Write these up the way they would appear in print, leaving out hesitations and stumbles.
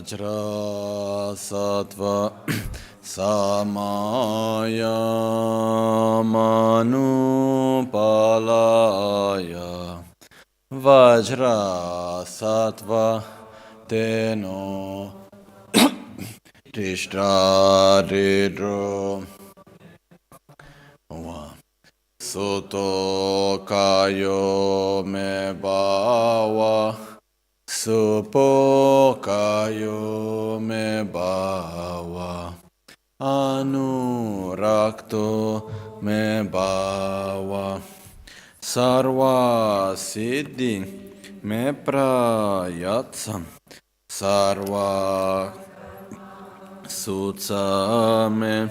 Vajra Sattva Samaya Manupalaya Vajra Sattva Teno Tishtra Ridro Soto Kayo Me Bawa Supo Kayo Me Bawa Anurakto Me Bawa Sarva Siddhi Me Prayatsam Sarva Sutsame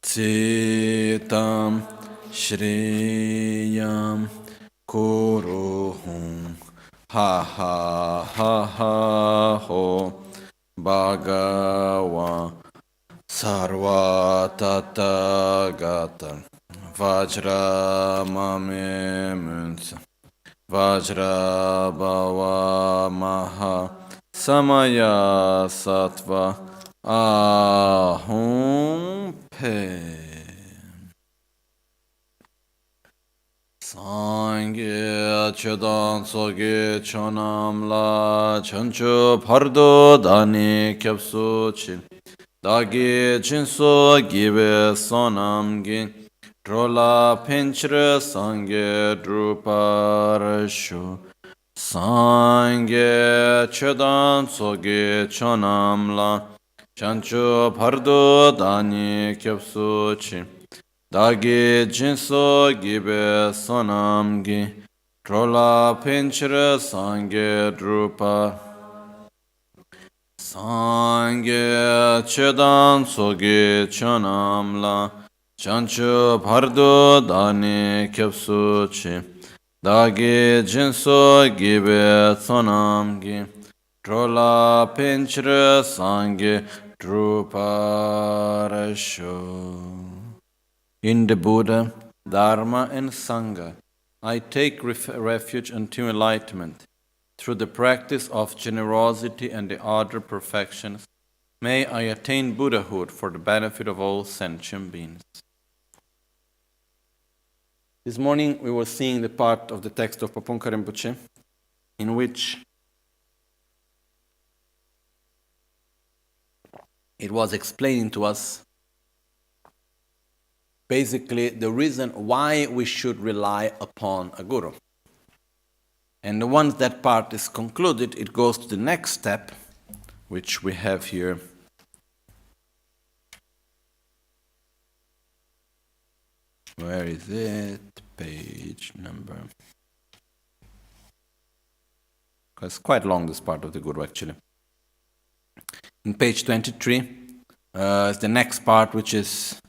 Citam Shriyam Kuruhum Ha ha ha ha ho Bhagavan Sarva Tathagata Vajra Mame Munsa Vajra Bhava Maha Samaya Sattva Ahum Pe Sangye Chedan Soge Chonam La Chanchu Pardo Dani Kyapsu Chin Dagi Jinso Gibe Sonam Gin Drola Pinchre Sangye Druparashu Sangye Chedan Soge Chonam La Chanchu Pardo Dani Kyapsu Chin Dagi Jinso Gibe Sonam Gi Trola Pinchre Sangye Drupa Sangye Chedan Soge Chonam La Chanchu Pardo Dani Kyapsu Chi Dagi Jinso Gibe Sonam Gi Trola Pinchre Sangye Drupa Rasho. In the Buddha, Dharma and Sangha, I take refuge unto enlightenment. Through the practice of generosity and the other perfections, may I attain Buddhahood for the benefit of all sentient beings. This morning we were seeing the part of the text of Pabongkha Rinpoche in which it was explaining to us basically the reason why we should rely upon a guru. And once that part is concluded, it goes to the next step, which we have here. Where is it? Page number. It's quite long, this part of the guru, actually. In page 23 is the next part, which is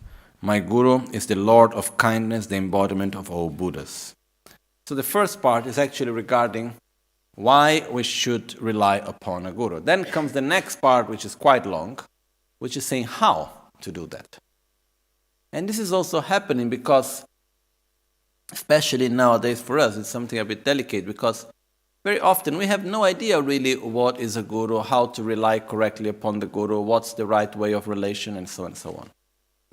my Guru is the Lord of kindness, the embodiment of all Buddhas. So the first part is actually regarding why we should rely upon a Guru. Then comes the next part, which is quite long, which is saying how to do that. And this is also happening because, especially nowadays for us, it's something a bit delicate because very often we have no idea really what is a Guru, how to rely correctly upon the Guru, what's the right way of relation, and so on.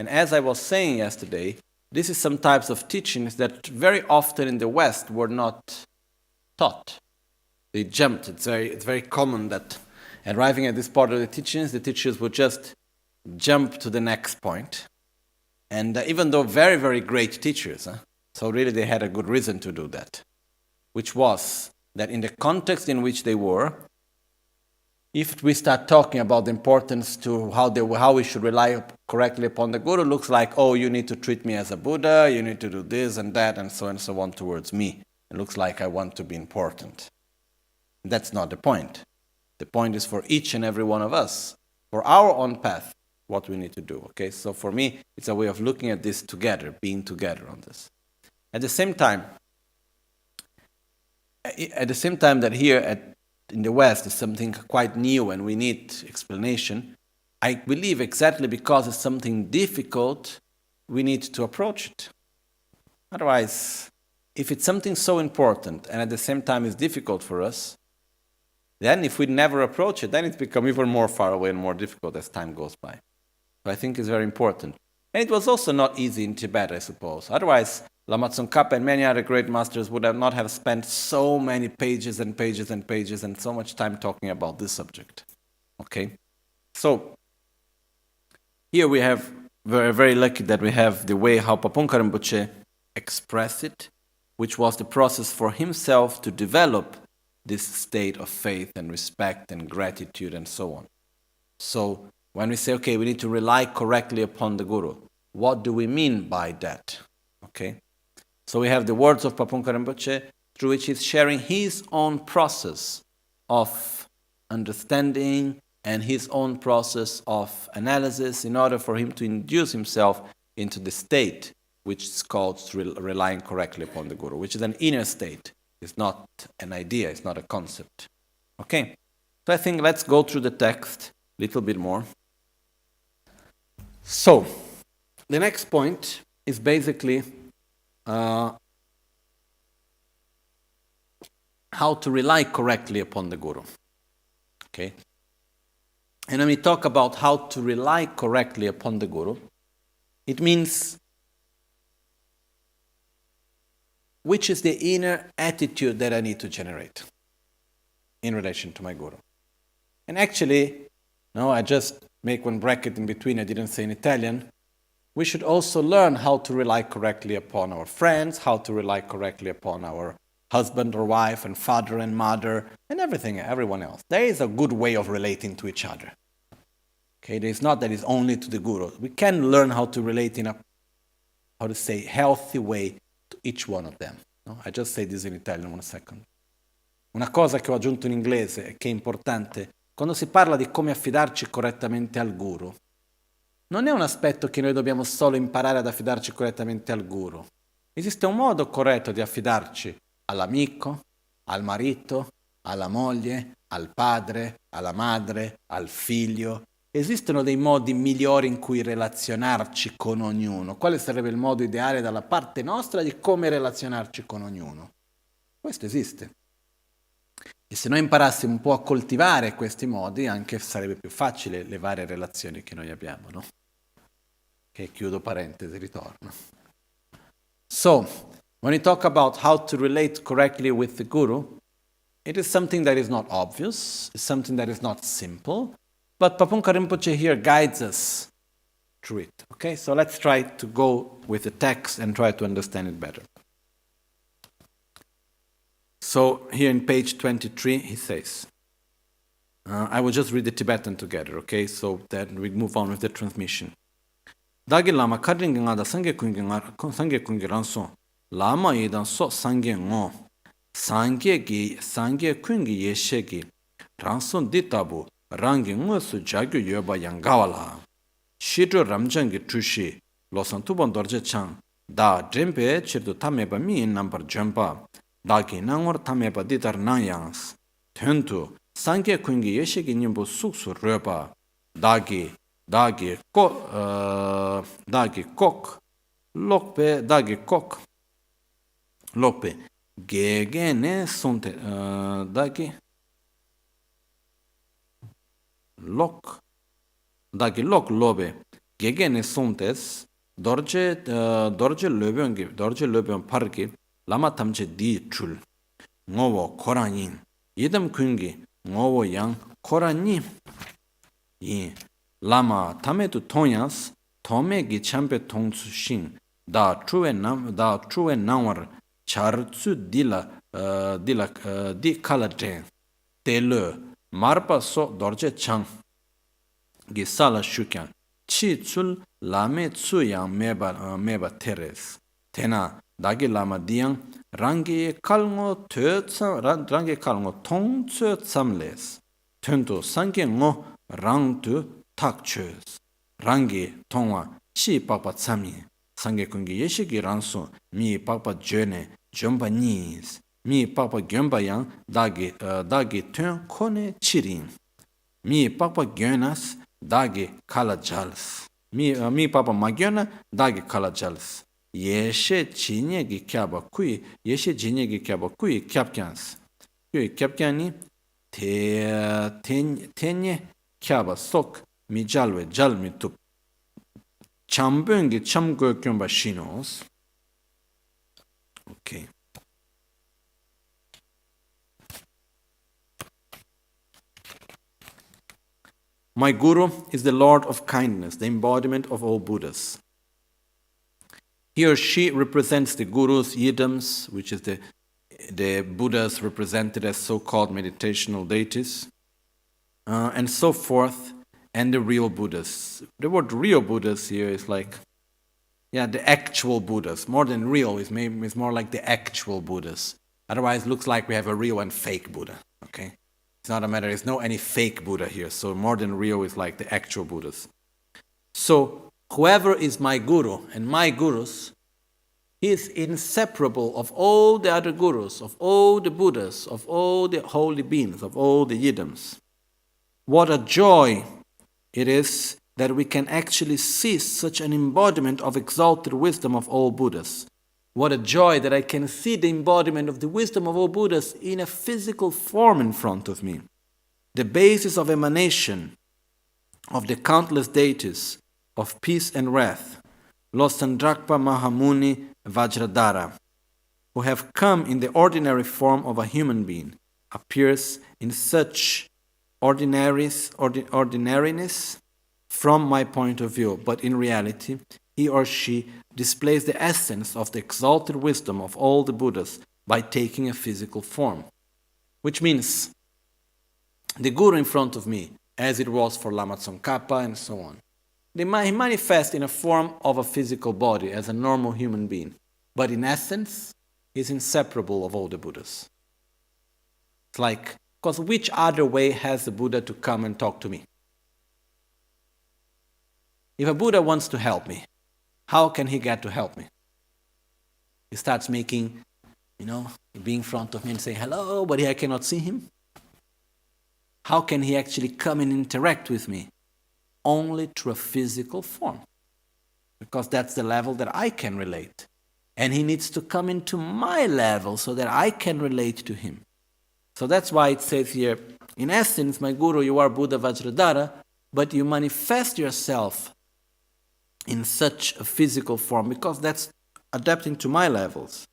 And as I was saying yesterday, this is some types of teachings that very often in the West were not taught. They jumped. It's very common that arriving at this part of the teachings, the teachers would just jump to the next point. And even though very, very great teachers, so really they had a good reason to do that, which was that in the context in which they were, if we start talking about the importance to how we should rely correctly upon the Guru, looks like, oh, you need to treat me as a Buddha, you need to do this and that, and so on towards me. It looks like I want to be important. That's not the point. The point is for each and every one of us, for our own path, what we need to do. Okay, so for me, it's a way of looking at this together, being together on this. At the same time that here in the West is something quite new and we need explanation, I believe exactly because it's something difficult, we need to approach it. Otherwise, if it's something so important and at the same time is difficult for us, Then if we never approach it, then it's become even more far away and more difficult as time goes by. So I think it's very important. And it was also not easy in Tibet, I suppose. Otherwise, Lama Tsongkhapa and many other great masters would not have spent so many pages and pages and pages and so much time talking about this subject. Okay? So, here we have, we're very lucky that we have the way how Pabongkha Rinpoche expressed it, which was the process for himself to develop this state of faith and respect and gratitude and so on. So, when we say, okay, we need to rely correctly upon the Guru, what do we mean by that? Okay? So we have the words of Pabongkha Rinpoche, through which he's sharing his own process of understanding and his own process of analysis in order for him to induce himself into the state which is called relying correctly upon the Guru, which is an inner state. It's not an idea, it's not a concept. Okay? So I think let's go through the text a little bit more. So, the next point is basically how to rely correctly upon the Guru. Okay? And when we talk about how to rely correctly upon the Guru, it means which is the inner attitude that I need to generate in relation to my Guru. And actually, no, I just make one bracket in between, I didn't say in Italian. We should also learn how to rely correctly upon our friends, how to rely correctly upon our husband or wife and father and mother and everyone else. There is a good way of relating to each other. Okay, it's not that it's only to the Guru. We can learn how to relate in a, healthy way to each one of them. No? I just say this in Italian, 1 second. Una cosa che ho aggiunto in inglese e che è importante, quando si parla di come affidarci correttamente al Guru, non è un aspetto che noi dobbiamo solo imparare ad affidarci correttamente al Guru. Esiste un modo corretto di affidarci all'amico, al marito, alla moglie, al padre, alla madre, al figlio. Esistono dei modi migliori in cui relazionarci con ognuno. Quale sarebbe il modo ideale dalla parte nostra di come relazionarci con ognuno? Questo esiste. E se noi imparassimo un po' a coltivare questi modi, anche sarebbe più facile le varie relazioni che noi abbiamo, no? Che chiudo parentesi, ritorno. So, when we talk about how to relate correctly with the Guru, it is something that is not obvious, it's something that is not simple, but Pabongkha Rinpoche here guides us through it. Okay, so let's try to go with the text and try to understand it better. So here in page 23, he says, I will just read the Tibetan together, okay, so that we move on with the transmission. Dagi lama kadringi nga da sangye kungi ranso, lama idan so sangye ngo, sangye kungi yeshe gi, ranso ditabu, rangi ngo su jagyo yoba yangawala. Shidro ramjangi tushi, losan tuban dorje chang, da drempe chirdu tameba mi in nambar jompa, dagi nangor tameba ditar nangyans, tentu, sangye kungi yeshe gi nyingpo suksu röpa, dagi kok, lokpe, gege ne sonte, dagi lok lobe, gege ne sontes, dorje löbyon pargi, lama tamche di chul, ngowo koranyin, yidam kungi, ngowo yang koranyin, yin. Lama tametu tonyas, tome gi champe tongsu shing, da truwe nawar, chartsu di kala dren, te le, marpa so dorje chang, gi sala shukyan, chi tsul lame tsu yang meba teres. Tena, dagi lama diyang, rangi kalngo tong tsu tsamles, tuntu sange ngo rang tu tak chös. Rangi tongwa chi pakpa tsami. Sange kungi yeshiki ransu mi pakpa jone jomba nis. Mi pakpa gyomba yang dagi tön kone chirin. Mi pakpa gyonas dagi kala jals. Mi pakpa magyona dagi kala jals. Yeshe jinye gi kyaba kui kyapkyans. Kui kyapkyani tenye kyaba sok mi jalwe jal mi tup chambungi chamgo kyomba shinos. Okay. My Guru is the Lord of kindness, the embodiment of all Buddhas. He or she represents the Gurus, Yidams, which is the Buddhas represented as so-called meditational deities, and so forth, and the real Buddhas. The word real Buddhas here is like, the actual Buddhas. More than real, it's more like the actual Buddhas. Otherwise, it looks like we have a real and fake Buddha, okay? It's not a matter, there's no any fake Buddha here, so more than real is like the actual Buddhas. So, whoever is my Guru and my Gurus, he is inseparable of all the other Gurus, of all the Buddhas, of all the holy beings, of all the Yidams. What a joy it is that we can actually see such an embodiment of exalted wisdom of all Buddhas. What a joy that I can see the embodiment of the wisdom of all Buddhas in a physical form in front of me. The basis of emanation of the countless deities of peace and wrath, Losandrakpa Mahamuni Vajradhara, who have come in the ordinary form of a human being, appears in such ordinariness from my point of view, but in reality, he or she displays the essence of the exalted wisdom of all the Buddhas by taking a physical form. Which means, the Guru in front of me, as it was for Lama Tsongkhapa and so on, he manifests in a form of a physical body as a normal human being, but in essence, he's inseparable of all the Buddhas. It's like, because which other way has the Buddha to come and talk to me? If a Buddha wants to help me, how can he get to help me? He starts making, being in front of me and say hello, but I cannot see him. How can he actually come and interact with me? Only through a physical form. Because that's the level that I can relate. And he needs to come into my level so that I can relate to him. So that's why it says here, in essence, my Guru, you are Buddha Vajradhara, but you manifest yourself in such a physical form because that's adapting to my levels.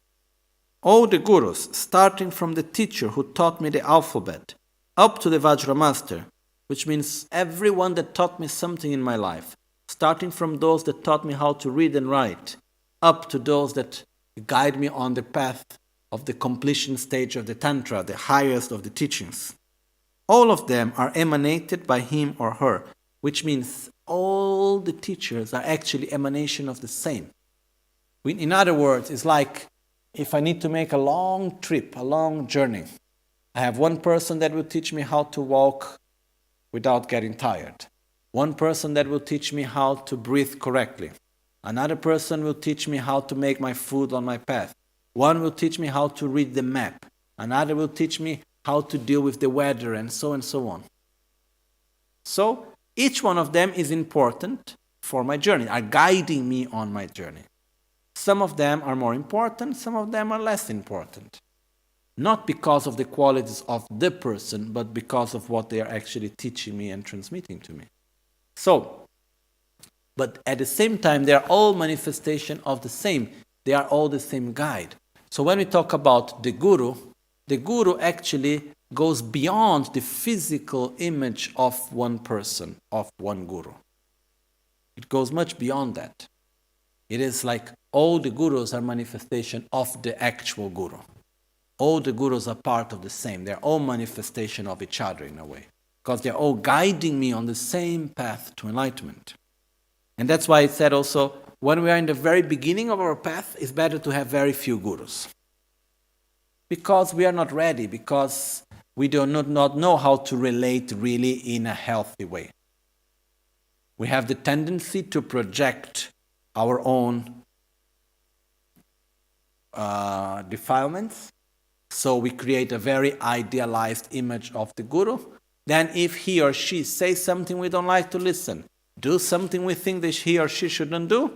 All the Gurus, starting from the teacher who taught me the alphabet, up to the Vajra master, which means everyone that taught me something in my life, starting from those that taught me how to read and write, up to those that guide me on the path of the completion stage of the Tantra, the highest of the teachings. All of them are emanated by him or her, which means all the teachers are actually emanation of the same. In other words, it's like if I need to make a long trip, a long journey, I have one person that will teach me how to walk without getting tired. One person that will teach me how to breathe correctly. Another person will teach me how to make my food on my path. One will teach me how to read the map. Another will teach me how to deal with the weather and so on. So, each one of them is important for my journey, are guiding me on my journey. Some of them are more important, some of them are less important. Not because of the qualities of the person, but because of what they are actually teaching me and transmitting to me. So, but at the same time, they are all manifestation of the same. They are all the same guide. So when we talk about the Guru actually goes beyond the physical image of one person, of one Guru. It goes much beyond that. It is like all the Gurus are manifestation of the actual Guru. All the Gurus are part of the same. They're all manifestation of each other in a way. Because they're all guiding me on the same path to enlightenment. And that's why it said also, when we are in the very beginning of our path, it's better to have very few Gurus. Because we are not ready, because we do not know how to relate really in a healthy way. We have the tendency to project our own defilements. So we create a very idealized image of the Guru. Then if he or she says something we don't like to listen, do something we think that he or she shouldn't do,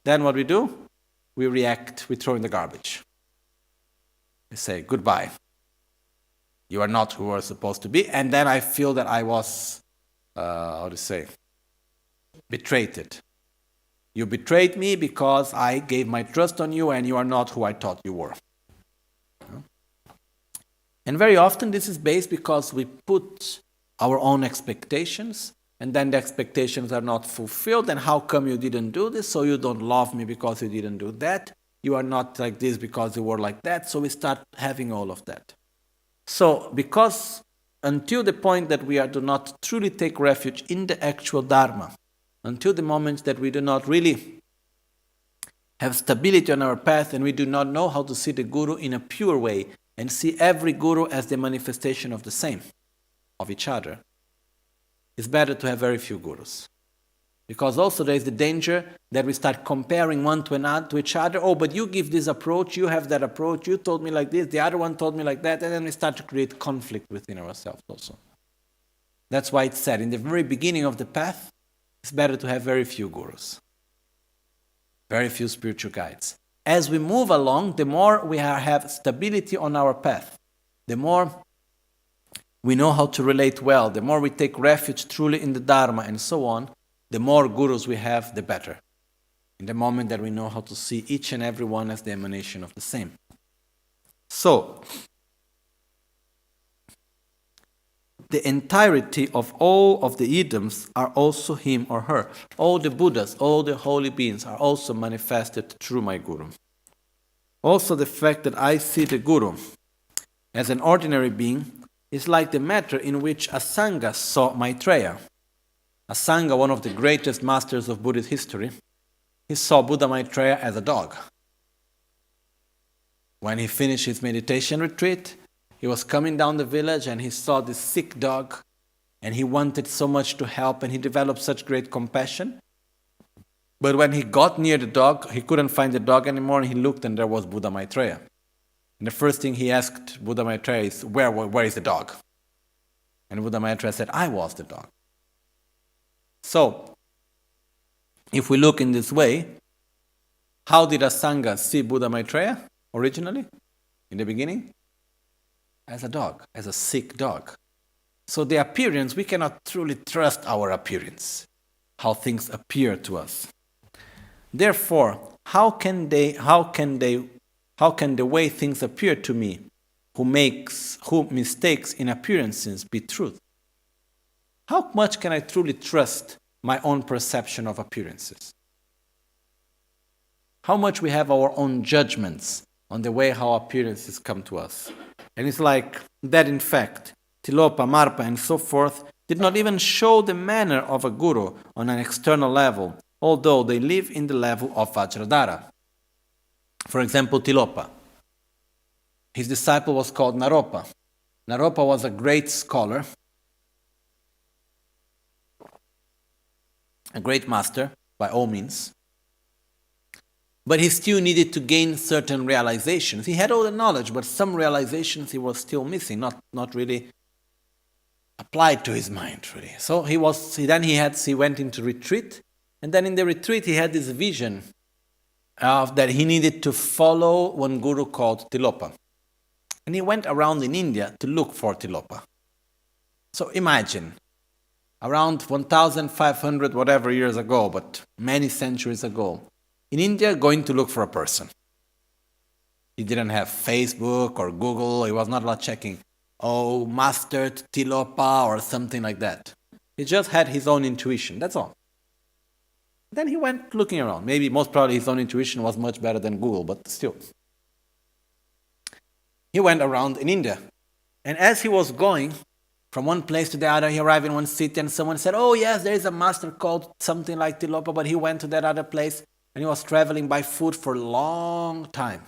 then what we do? We react, we throw in the garbage. We say goodbye. You are not who you are supposed to be. And then I feel that I was, betrayed it. You betrayed me because I gave my trust on you and you are not who I thought you were. And very often this is based because we put our own expectations and then the expectations are not fulfilled. And how come you didn't do this? So you don't love me because you didn't do that. You are not like this because you were like that. So we start having all of that. So because until the point that we do not truly take refuge in the actual Dharma, until the moment that we do not really have stability on our path and we do not know how to see the Guru in a pure way and see every Guru as the manifestation of the same, of each other, it's better to have very few Gurus. Because also there is the danger that we start comparing one to each other. Oh, but you give this approach, you have that approach, you told me like this, the other one told me like that, and then we start to create conflict within ourselves also. That's why it's said, in the very beginning of the path, it's better to have very few Gurus, very few spiritual guides. As we move along, the more we have stability on our path, the more we know how to relate well, the more we take refuge truly in the Dharma and so on, the more Gurus we have, the better. In the moment that we know how to see each and every one as the emanation of the same. So, the entirety of all of the idioms are also him or her. All the Buddhas, all the holy beings are also manifested through my Guru. Also the fact that I see the Guru as an ordinary being is like the matter in which Asanga saw Maitreya. Asanga, one of the greatest masters of Buddhist history, he saw Buddha Maitreya as a dog. When he finished his meditation retreat, he was coming down the village and he saw this sick dog and he wanted so much to help and he developed such great compassion. But when he got near the dog, he couldn't find the dog anymore and he looked and there was Buddha Maitreya. And the first thing he asked Buddha Maitreya is, where is the dog? And Buddha Maitreya said, I was the dog. So, if we look in this way, how did Asanga see Buddha Maitreya originally, in the beginning? As a dog, as a sick dog. So the appearance, we cannot truly trust our appearance, how things appear to us. Therefore, how can the way things appear to me, who mistakes in appearances, be truth? How much can I truly trust my own perception of appearances? How much we have our own judgments on the way how appearances come to us. And it's like that, in fact, Tilopa, Marpa, and so forth did not even show the manner of a Guru on an external level, although they live in the level of Vajradhara. For example, Tilopa. His disciple was called Naropa. Naropa was a great scholar, a great master, by all means. But he still needed to gain certain realizations. He had all the knowledge, but some realizations he was still missing, not really applied to his mind, really. So he went into retreat, and then in the retreat he had this vision that he needed to follow one guru called Tilopa. And he went around in India to look for Tilopa. So imagine, around 1,500 whatever years ago, but many centuries ago, in India, going to look for a person. He didn't have Facebook or Google. He was not checking, Master Tilopa or something like that. He just had his own intuition. That's all. Then he went looking around. Maybe most probably his own intuition was much better than Google, but still. He went around in India. And as he was going from one place to the other, he arrived in one city and someone said, oh yes, there is a master called something like Tilopa, but he went to that other place. And he was traveling by foot for a long time.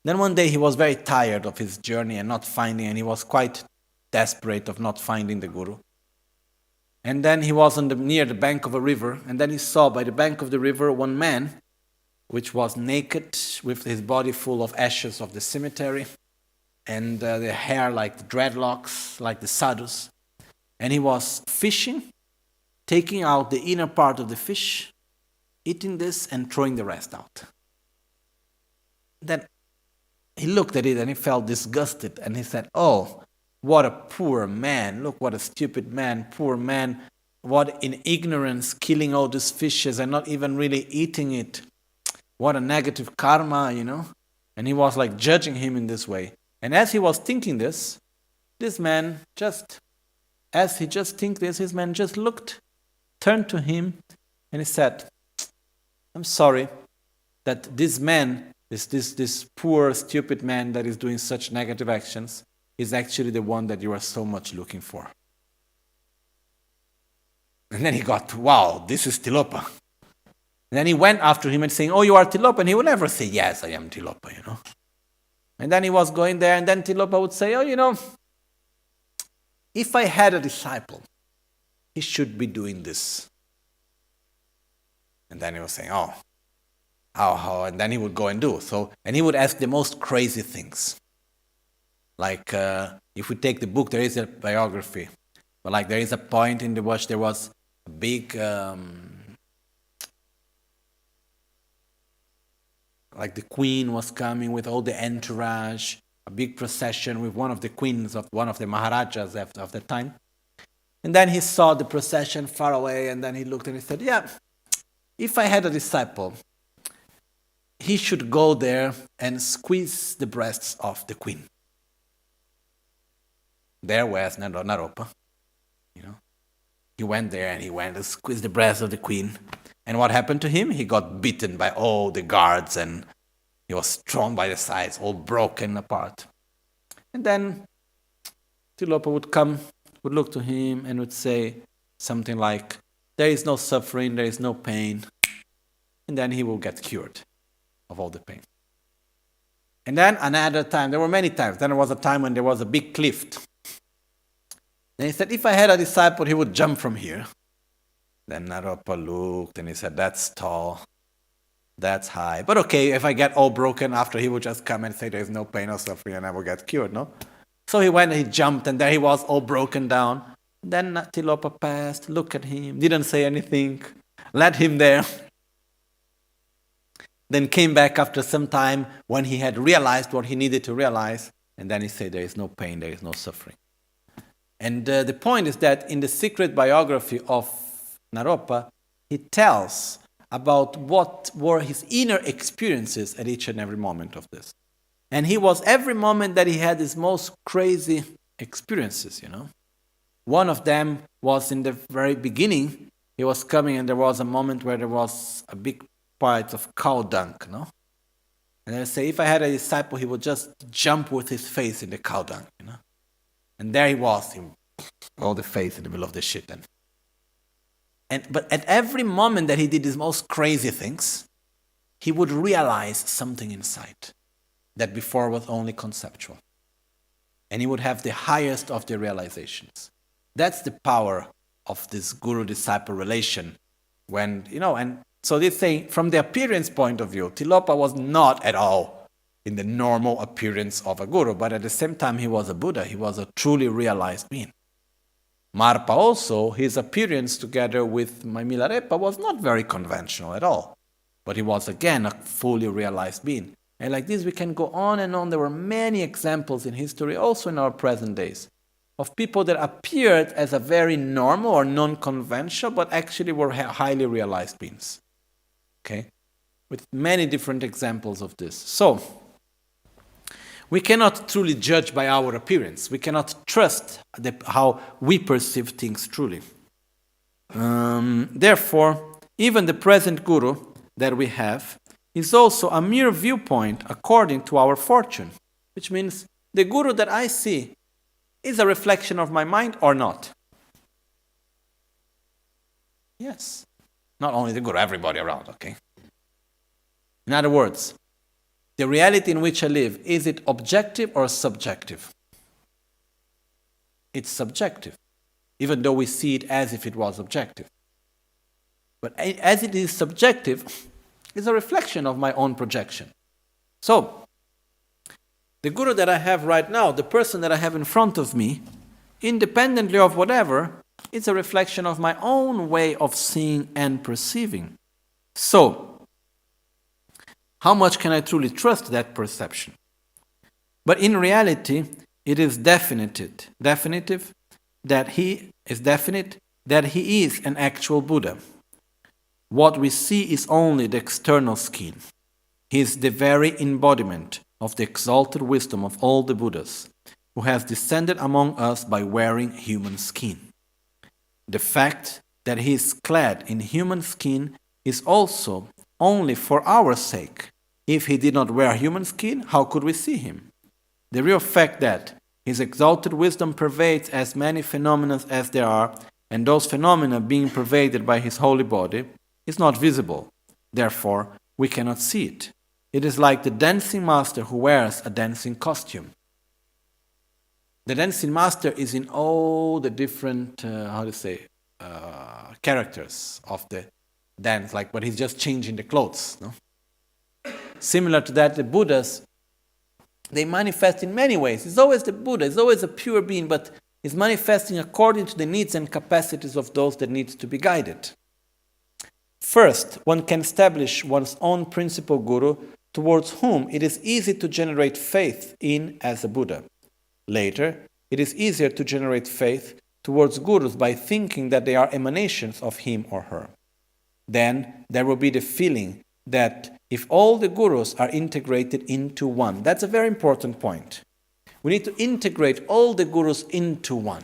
Then one day he was very tired of his journey and not finding, and he was quite desperate of not finding the Guru. And then he was near the bank of a river, and then he saw by the bank of the river one man, which was naked, with his body full of ashes of the cemetery, and the hair like the dreadlocks, like the sadhus. And he was fishing, taking out the inner part of the fish, eating this and throwing the rest out. Then he looked at it and he felt disgusted and he said, what a poor man, look what a stupid man, poor man, what in ignorance, killing all these fishes and not even really eating it. What a negative karma, And he was like judging him in this way. And as he was thinking this man as he just think this, his man just looked, turned to him, and he said, I'm sorry that this man, this poor, stupid man that is doing such negative actions, is actually the one that you are so much looking for. And then he got, wow, this is Tilopa. And then he went after him and saying, oh, you are Tilopa. And he would never say, yes, I am Tilopa, And then he was going there, and then Tilopa would say, oh, if I had a disciple, he should be doing this. And then he was saying, oh, how? And then he would go and do. And he would ask the most crazy things. Like, if we take the book, there is a biography. But like, there is a point in the watch, there was a big, like the queen was coming with all the entourage, a big procession with one of the queens of one of the Maharajas of the time. And then he saw the procession far away, and then he looked and he said, yeah, if I had a disciple, he should go there and squeeze the breasts of the queen. There was Naropa. He went there and he went and squeezed the breasts of the queen. And what happened to him? He got beaten by all the guards, and he was thrown by the sides, all broken apart. And then Tilopa would look to him and would say something like, there is no suffering, there is no pain. And then he will get cured of all the pain. And then another time, there were many times. Then there was a time when there was a big cliff. Then he said, if I had a disciple, he would jump from here. Then Naropa looked and he said, that's tall, that's high. But okay, if I get all broken after, he would just come and say there's no pain or suffering and I will get cured, no? So he went and he jumped, and there he was all broken down. Then Tilopa passed, looked at him, didn't say anything, let him there. Then came back after some time when he had realized what he needed to realize, and then he said there is no pain, there is no suffering. And the point is that in the secret biography of Naropa, he tells about what were his inner experiences at each and every moment of this. And he was, every moment that he had his most crazy experiences, One of them was in the very beginning. He was coming and there was a moment where there was a big part of cow dung, And I say, if I had a disciple, he would just jump with his face in the cow dung, And there he was, all the face in the middle of the shit. But at every moment that he did his most crazy things, he would realize something inside that before was only conceptual. And he would have the highest of the realizations. That's the power of this guru-disciple relation. And so they say, from the appearance point of view, Tilopa was not at all in the normal appearance of a guru, but at the same time he was a Buddha, he was a truly realized being. Marpa also, his appearance together with Milarepa was not very conventional at all, but he was again a fully realized being. And like this we can go on and on. There were many examples in history, also in our present days, of people that appeared as a very normal or non-conventional, but actually were highly realized beings. Okay? With many different examples of this. So, we cannot truly judge by our appearance. We cannot trust how we perceive things truly. Therefore, even the present guru that we have is also a mere viewpoint according to our fortune, which means the guru that I see is a reflection of my mind or not. Yes. Not only the guru, everybody around, okay? In other words, the reality in which I live, is it objective or subjective? It's subjective, even though we see it as if it was objective. But as it is subjective, it's a reflection of my own projection. So, the guru that I have right now, the person that I have in front of me, independently of whatever, it's a reflection of my own way of seeing and perceiving. So, how much can I truly trust that perception? But in reality, it is definitive that he is an actual Buddha. What we see is only the external skin. He is the very embodiment of the exalted wisdom of all the Buddhas, who has descended among us by wearing human skin. The fact that he is clad in human skin is also only for our sake. If he did not wear human skin, how could we see him? The real fact that his exalted wisdom pervades as many phenomena as there are, and those phenomena being pervaded by his holy body, is not visible. Therefore, we cannot see it. It is like the dancing master who wears a dancing costume. The dancing master is in all the different, characters of the dance, but he's just changing the clothes. No? Similar to that, the Buddhas, they manifest in many ways. It's always the Buddha, it's always a pure being, but he's manifesting according to the needs and capacities of those that need to be guided. First, one can establish one's own principal guru towards whom it is easy to generate faith in as a Buddha. Later, it is easier to generate faith towards gurus by thinking that they are emanations of him or her. Then there will be the feeling that if all the gurus are integrated into one, that's a very important point. We need to integrate all the gurus into one.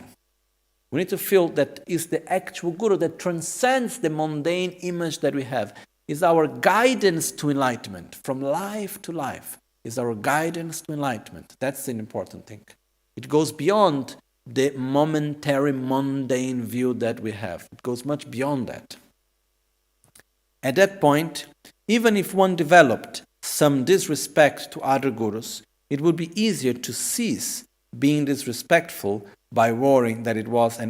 We need to feel that is the actual guru that transcends the mundane image that we have, is our guidance to enlightenment, from life to life, is our guidance to enlightenment. That's an important thing. It goes beyond the momentary mundane view that we have. It goes much beyond that. At that point, even if one developed some disrespect to other gurus, it would be easier to cease being disrespectful by worrying that it was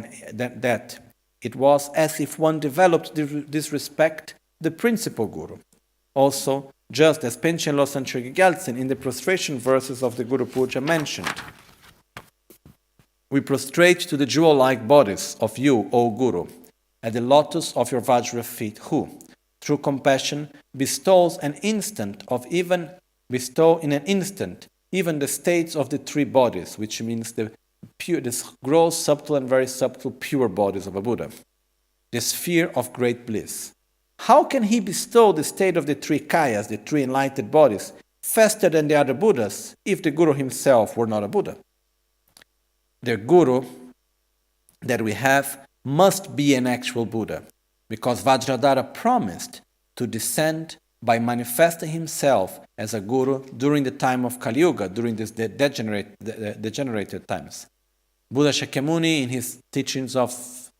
as if one developed disrespect the principal guru. Also, just as Panchen Losang Chögyal Gyaltsen in the prostration verses of the Guru Puja mentioned, we prostrate to the jewel-like bodies of you, O Guru, at the lotus of your Vajra feet, who, through compassion, bestow in an instant even the states of the three bodies, which means the gross, subtle, and very subtle pure bodies of a Buddha, the sphere of great bliss. How can he bestow the state of the three kayas, the three enlightened bodies, faster than the other Buddhas, if the Guru himself were not a Buddha? The Guru that we have must be an actual Buddha, because Vajradhara promised to descend by manifesting himself as a Guru during the time of Kali Yuga, during these degenerated times. Buddha Shakyamuni, in his teachings of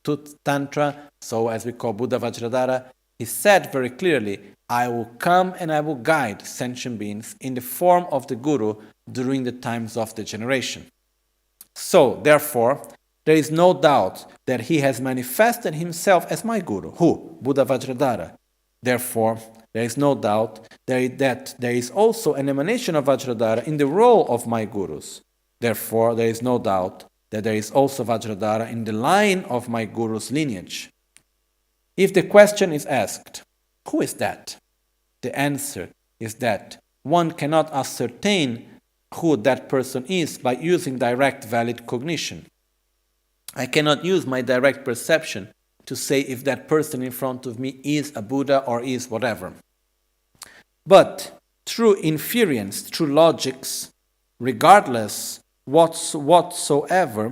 Tut Tantra, so as we call Buddha Vajradhara, he said very clearly, I will come and I will guide sentient beings in the form of the Guru during the times of degeneration. So, therefore, there is no doubt that he has manifested himself as my Guru. Who? Buddha Vajradhara. Therefore, there is no doubt that there is also an emanation of Vajradhara in the role of my Gurus. Therefore, there is no doubt that there is also Vajradhara in the line of my Guru's lineage. If the question is asked, who is that? The answer is that one cannot ascertain who that person is by using direct valid cognition. I cannot use my direct perception to say if that person in front of me is a Buddha or is whatever. But through inference, through logics, regardless whatsoever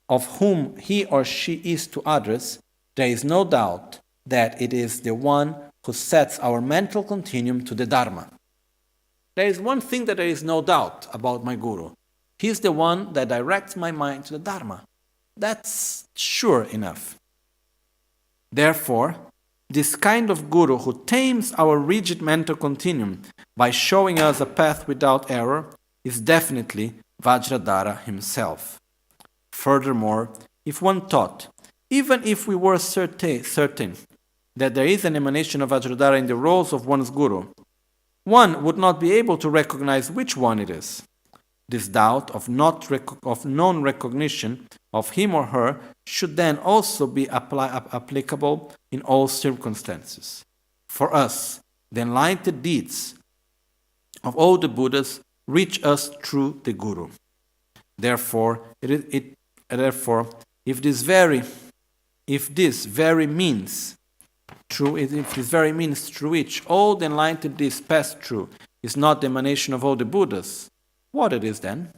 of whom he or she is to others, there is no doubt that it is the one who sets our mental continuum to the Dharma. There is one thing that there is no doubt about my Guru. He is the one that directs my mind to the Dharma. That's sure enough. Therefore, this kind of Guru who tames our rigid mental continuum by showing us a path without error is definitely Vajradhara himself. Furthermore, if one thought, even if we were certain that there is an emanation of Vajradhara in the roles of one's Guru, one would not be able to recognize which one it is. This doubt of non-recognition of him or her should then also be applicable in all circumstances. For us, the enlightened deeds of all the Buddhas reach us through the Guru. Therefore, if this very means through which all the enlightened deeds pass through is not the emanation of all the Buddhas, what it is then?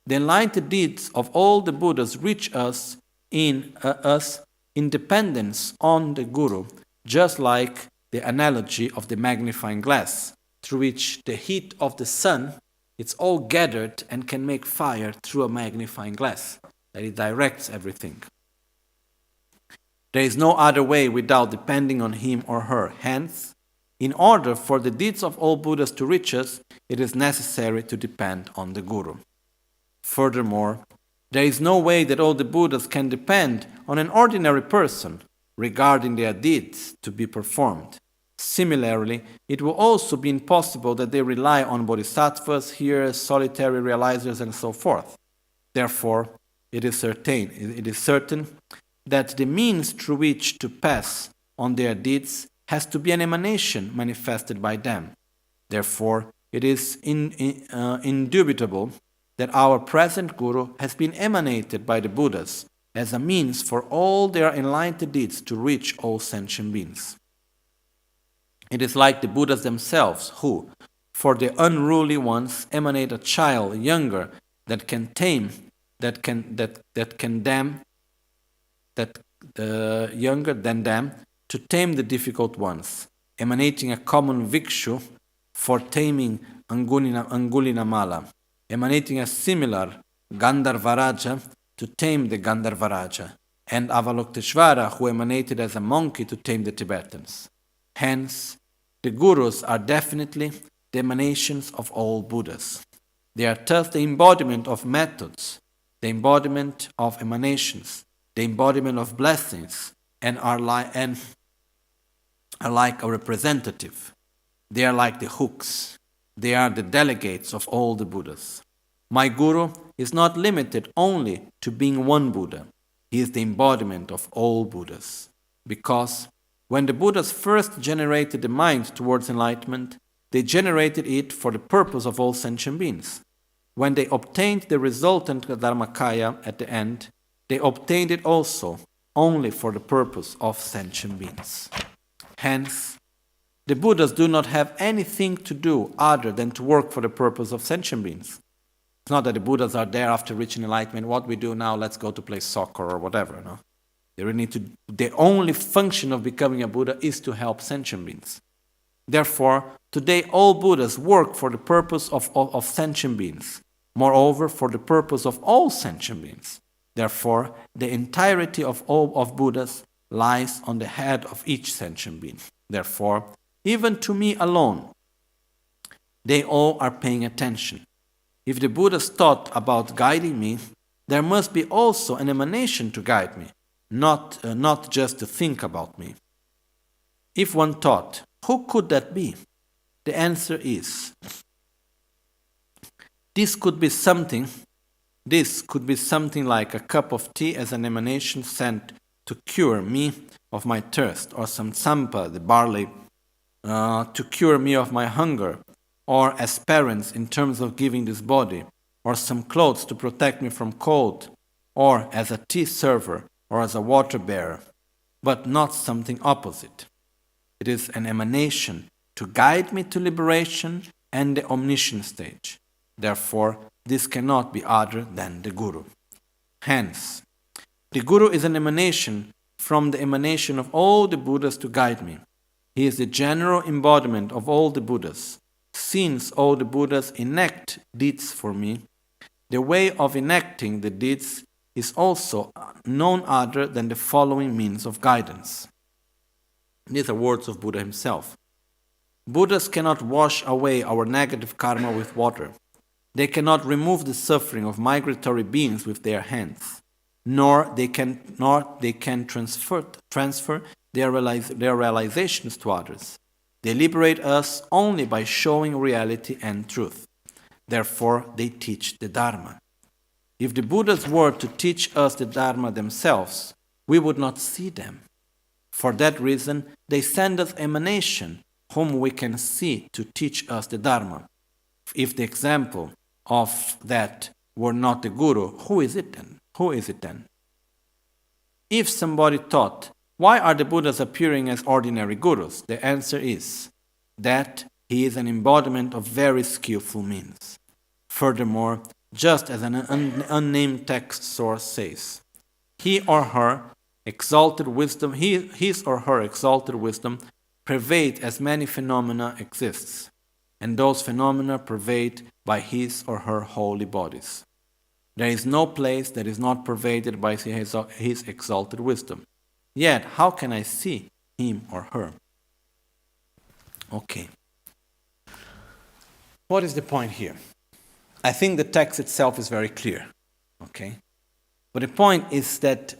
The enlightened deeds of all the Buddhas reach us in dependence on the Guru, just like the analogy of the magnifying glass, through which the heat of the sun, it's all gathered and can make fire through a magnifying glass, that it directs everything. There is no other way without depending on him or her. Hence, in order for the deeds of all Buddhas to reach us, it is necessary to depend on the Guru. Furthermore, there is no way that all the Buddhas can depend on an ordinary person regarding their deeds to be performed. Similarly, it will also be impossible that they rely on bodhisattvas, hearers, solitary realizers, and so forth. Therefore, it is certain that the means through which to pass on their deeds has to be an emanation manifested by them. Therefore, it is indubitable that our present Guru has been emanated by the Buddhas as a means for all their enlightened deeds to reach all sentient beings. It is like the Buddhas themselves who, for the unruly ones, emanate a child younger younger than them to tame the difficult ones, emanating a common Vikshu for taming Angulinamala, emanating a similar Gandharvaraja to tame the Gandharvaraja, and Avalokiteshvara, who emanated as a monkey to tame the Tibetans. Hence, the Gurus are definitely the emanations of all Buddhas. They are thus the embodiment of methods, the embodiment of emanations, the embodiment of blessings, and are like a representative. They are like the hooks. They are the delegates of all the Buddhas. My Guru is not limited only to being one Buddha. He is the embodiment of all Buddhas. Because when the Buddhas first generated the mind towards enlightenment, they generated it for the purpose of all sentient beings. When they obtained the resultant Dharmakaya at the end, they obtained it also only for the purpose of sentient beings. Hence, the Buddhas do not have anything to do other than to work for the purpose of sentient beings. It's not that the Buddhas are there after reaching enlightenment. What we do now, let's go to play soccer or whatever. No? They really need to. The only function of becoming a Buddha is to help sentient beings. Therefore, today all Buddhas work for the purpose of sentient beings. Moreover, for the purpose of all sentient beings. Therefore, the entirety of all of Buddhas lies on the head of each sentient being. Therefore, even to me alone, they all are paying attention. If the Buddhas thought about guiding me, there must be also an emanation to guide me, not just to think about me. If one thought, who could that be? The answer is, this could be something like a cup of tea as an emanation sent to cure me of my thirst, or some tsampa, the barley, to cure me of my hunger, or as parents in terms of giving this body, or some clothes to protect me from cold, or as a tea server, or as a water bearer, but not something opposite. It is an emanation to guide me to liberation and the omniscient stage. Therefore, this cannot be other than the Guru. Hence, the Guru is an emanation from the emanation of all the Buddhas to guide me. He is the general embodiment of all the Buddhas. Since all the Buddhas enact deeds for me, the way of enacting the deeds is also none other than the following means of guidance. These are words of Buddha himself. Buddhas cannot wash away our negative karma with water. They cannot remove the suffering of migratory beings with their hands, nor they can transfer their realizations to others. They liberate us only by showing reality and truth. Therefore, they teach the Dharma. If the Buddhas were to teach us the Dharma themselves, we would not see them. For that reason, they send us emanation, whom we can see to teach us the Dharma. If the example of that were not the Guru, who is it then? Who is it then? If somebody thought, why are the Buddhas appearing as ordinary Gurus? The answer is that he is an embodiment of very skillful means. Furthermore, just as an unnamed text source says, his or her exalted wisdom pervades as many phenomena exists, and those phenomena pervade by his or her holy bodies. There is no place that is not pervaded by his exalted wisdom. Yet, how can I see him or her? Okay. What is the point here? I think the text itself is very clear. Okay? But the point is that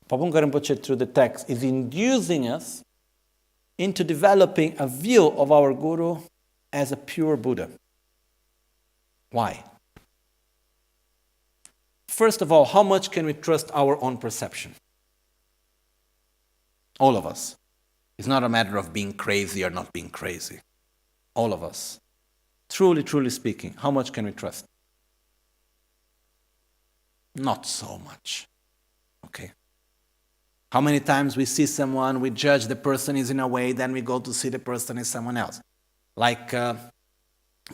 Pabongkha Rinpoche, through the text, is inducing us into developing a view of our Guru as a pure Buddha. Why? First of all, how much can we trust our own perception? All of us. It's not a matter of being crazy or not being crazy. All of us. Truly, truly speaking, how much can we trust? Not so much. Okay. How many times we see someone, we judge the person is in a way, then we go to see the person as someone else. Like,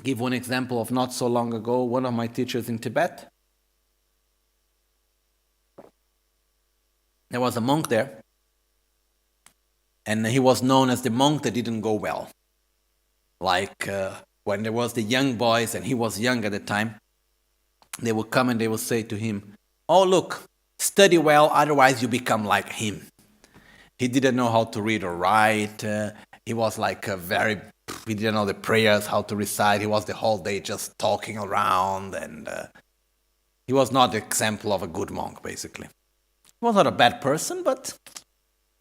give one example of not so long ago, one of my teachers in Tibet. There was a monk there, and he was known as the monk that didn't go well. Like when there was the young boys, and he was young at the time, they would come and they would say to him, oh look, study well, otherwise you become like him. He didn't know how to read or write. He was like he didn't know the prayers, how to recite. He was the whole day just talking around, and he was not the example of a good monk, basically. He was not a bad person, but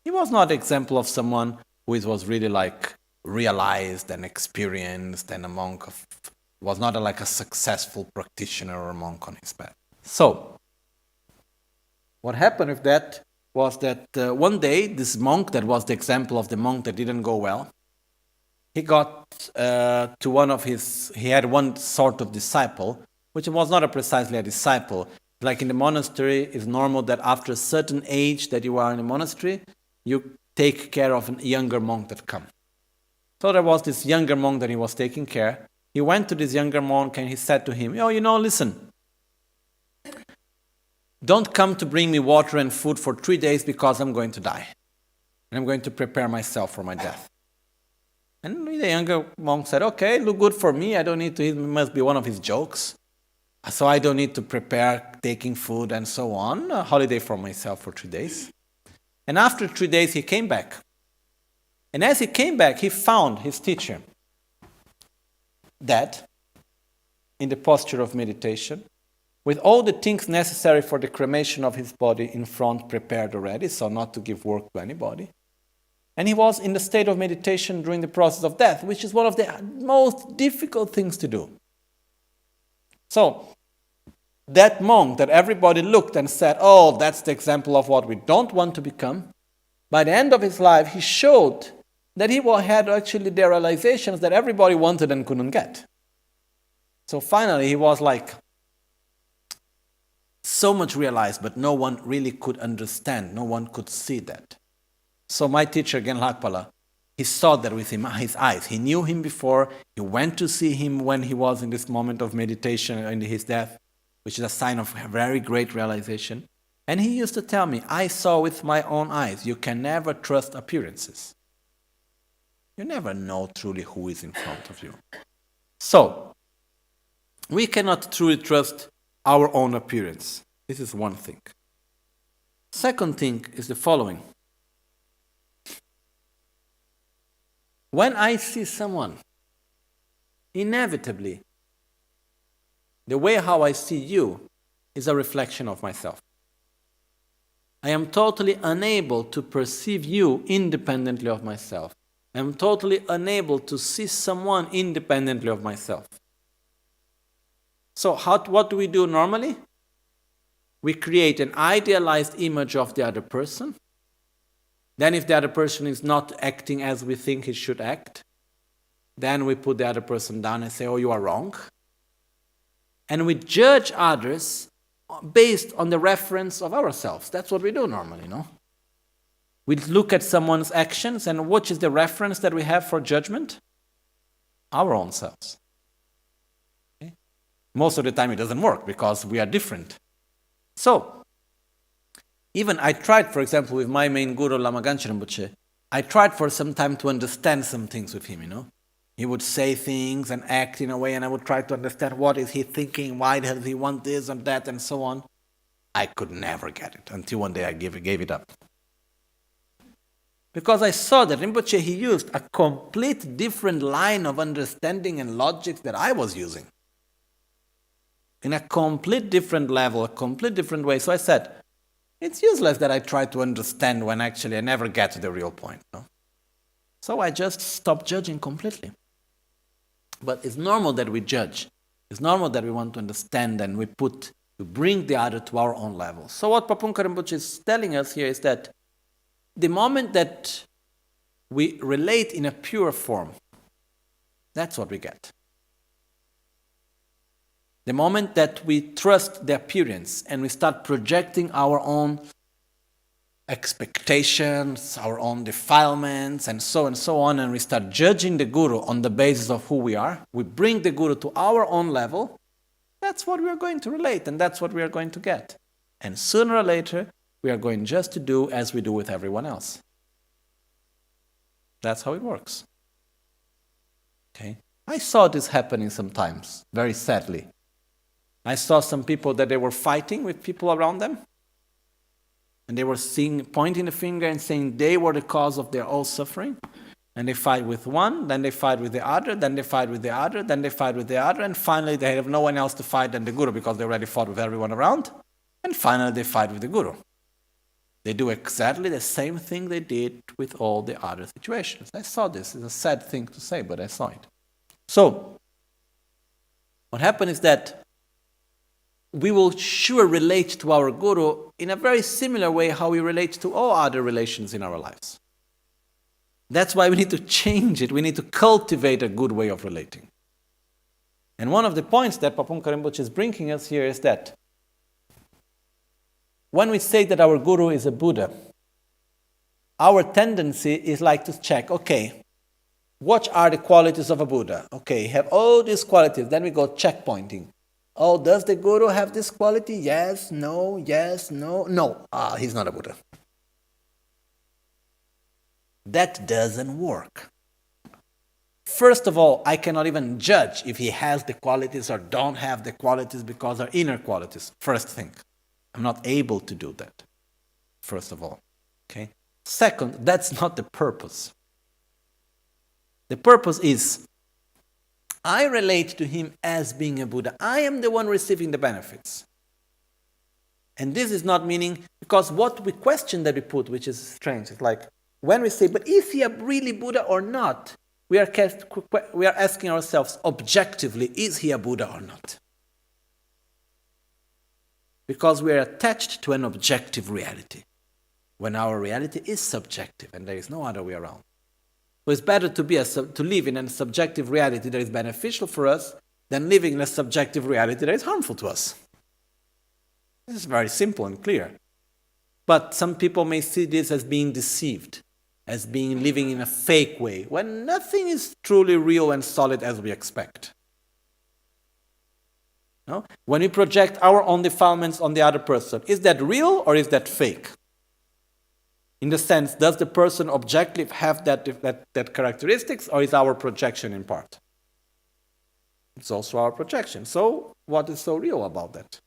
he was not the example of someone who was really like realized and experienced and a monk. Was not like a successful practitioner or a monk on his path. So, what happened with that was that one day, this monk that was the example of the monk that didn't go well, he got he had one sort of disciple, which was not precisely a disciple. Like in the monastery, it's normal that after a certain age that you are in the monastery, you take care of a younger monk that comes. So there was this younger monk that he was taking care. He went to this younger monk and he said to him, listen, don't come to bring me water and food for 3 days because I'm going to die. And I'm going to prepare myself for my death. And the younger monk said, okay, look good for me. I don't need to eat. It must be one of his jokes. So I don't need to prepare taking food and so on. A holiday for myself for 3 days. And after 3 days, he came back. And as he came back, he found his teacher dead in the posture of meditation, with all the things necessary for the cremation of his body in front prepared already, so not to give work to anybody. And he was in the state of meditation during the process of death, which is one of the most difficult things to do. So, that monk that everybody looked and said, oh, that's the example of what we don't want to become, by the end of his life, he showed that he had actually the realizations that everybody wanted and couldn't get. So finally, he was like so much realized, but no one really could understand. No one could see that. So my teacher, Genghak Pala, he saw that with his eyes. He knew him before. He went to see him when he was in this moment of meditation in his death, which is a sign of very great realization. And he used to tell me, I saw with my own eyes, you can never trust appearances. You never know truly who is in front of you. So, we cannot truly trust our own appearance. This is one thing. Second thing is the following. When I see someone, inevitably, the way how I see you is a reflection of myself. I am totally unable to perceive you independently of myself. I am totally unable to see someone independently of myself. So what do we do normally? We create an idealized image of the other person. Then if the other person is not acting as we think he should act, then we put the other person down and say, oh, you are wrong. And we judge others based on the reference of ourselves. That's what we do normally, no? We look at someone's actions, and what is the reference that we have for judgment? Our own selves. Okay? Most of the time it doesn't work because we are different. So, even I tried, for example, with my main guru, Lama Michel Rinpoche, I tried for some time to understand some things with him, He would say things and act in a way, and I would try to understand what is he thinking, why does he want this and that, and so on. I could never get it until one day I gave it up. Because I saw that Rinpoche, he used a complete different line of understanding and logic that I was using. In a complete different level, a complete different way. So I said, it's useless that I try to understand when actually I never get to the real point. So I just stopped judging completely. But it's normal that we judge. It's normal that we want to understand and we bring the other to our own level. So what Pabongkha Rinpoche is telling us here is that the moment that we relate in a pure form, that's what we get. The moment that we trust the appearance and we start projecting our own expectations, our own defilements, and so on, and we start judging the Guru on the basis of who we are, we bring the Guru to our own level, that's what we are going to relate, and that's what we are going to get. And sooner or later, we are going just to do as we do with everyone else. That's how it works. Okay? I saw this happening sometimes, very sadly. I saw some people that they were fighting with people around them, and they were pointing the finger and saying they were the cause of their all suffering. And they fight with one, then they fight with the other, then they fight with the other, then they fight with the other, and finally they have no one else to fight than the Guru because they already fought with everyone around. And finally they fight with the Guru. They do exactly the same thing they did with all the other situations. I saw this. It's a sad thing to say, but I saw it. So, what happened is that we will sure relate to our Guru in a very similar way how we relate to all other relations in our lives. That's why we need to change it. We need to cultivate a good way of relating. And one of the points that Pabongkha Rinpoche is bringing us here is that when we say that our Guru is a Buddha, our tendency is like to check, okay, what are the qualities of a Buddha? Okay, have all these qualities. Then we go checkpointing. Oh, does the Guru have this quality? Yes, no, no. He's not a Buddha. That doesn't work. First of all, I cannot even judge if he has the qualities or don't have the qualities because they're inner qualities. First thing. I'm not able to do that. First of all. Okay? Second, that's not the purpose. The purpose is I relate to him as being a Buddha. I am the one receiving the benefits. And this is not meaning, because what we question that we put, which is strange, it's like, when we say, but is he a really Buddha or not? We are asking ourselves objectively, is he a Buddha or not? Because we are attached to an objective reality, when our reality is subjective and there is no other way around. So it's better to live in a subjective reality that is beneficial for us than living in a subjective reality that is harmful to us. This is very simple and clear. But some people may see this as being deceived, as being living in a fake way, when nothing is truly real and solid as we expect. No? When we project our own defilements on the other person, is that real or is that fake? In the sense, does the person objectively have that characteristics, or is our projection in part? It's also our projection. So, what is so real about that?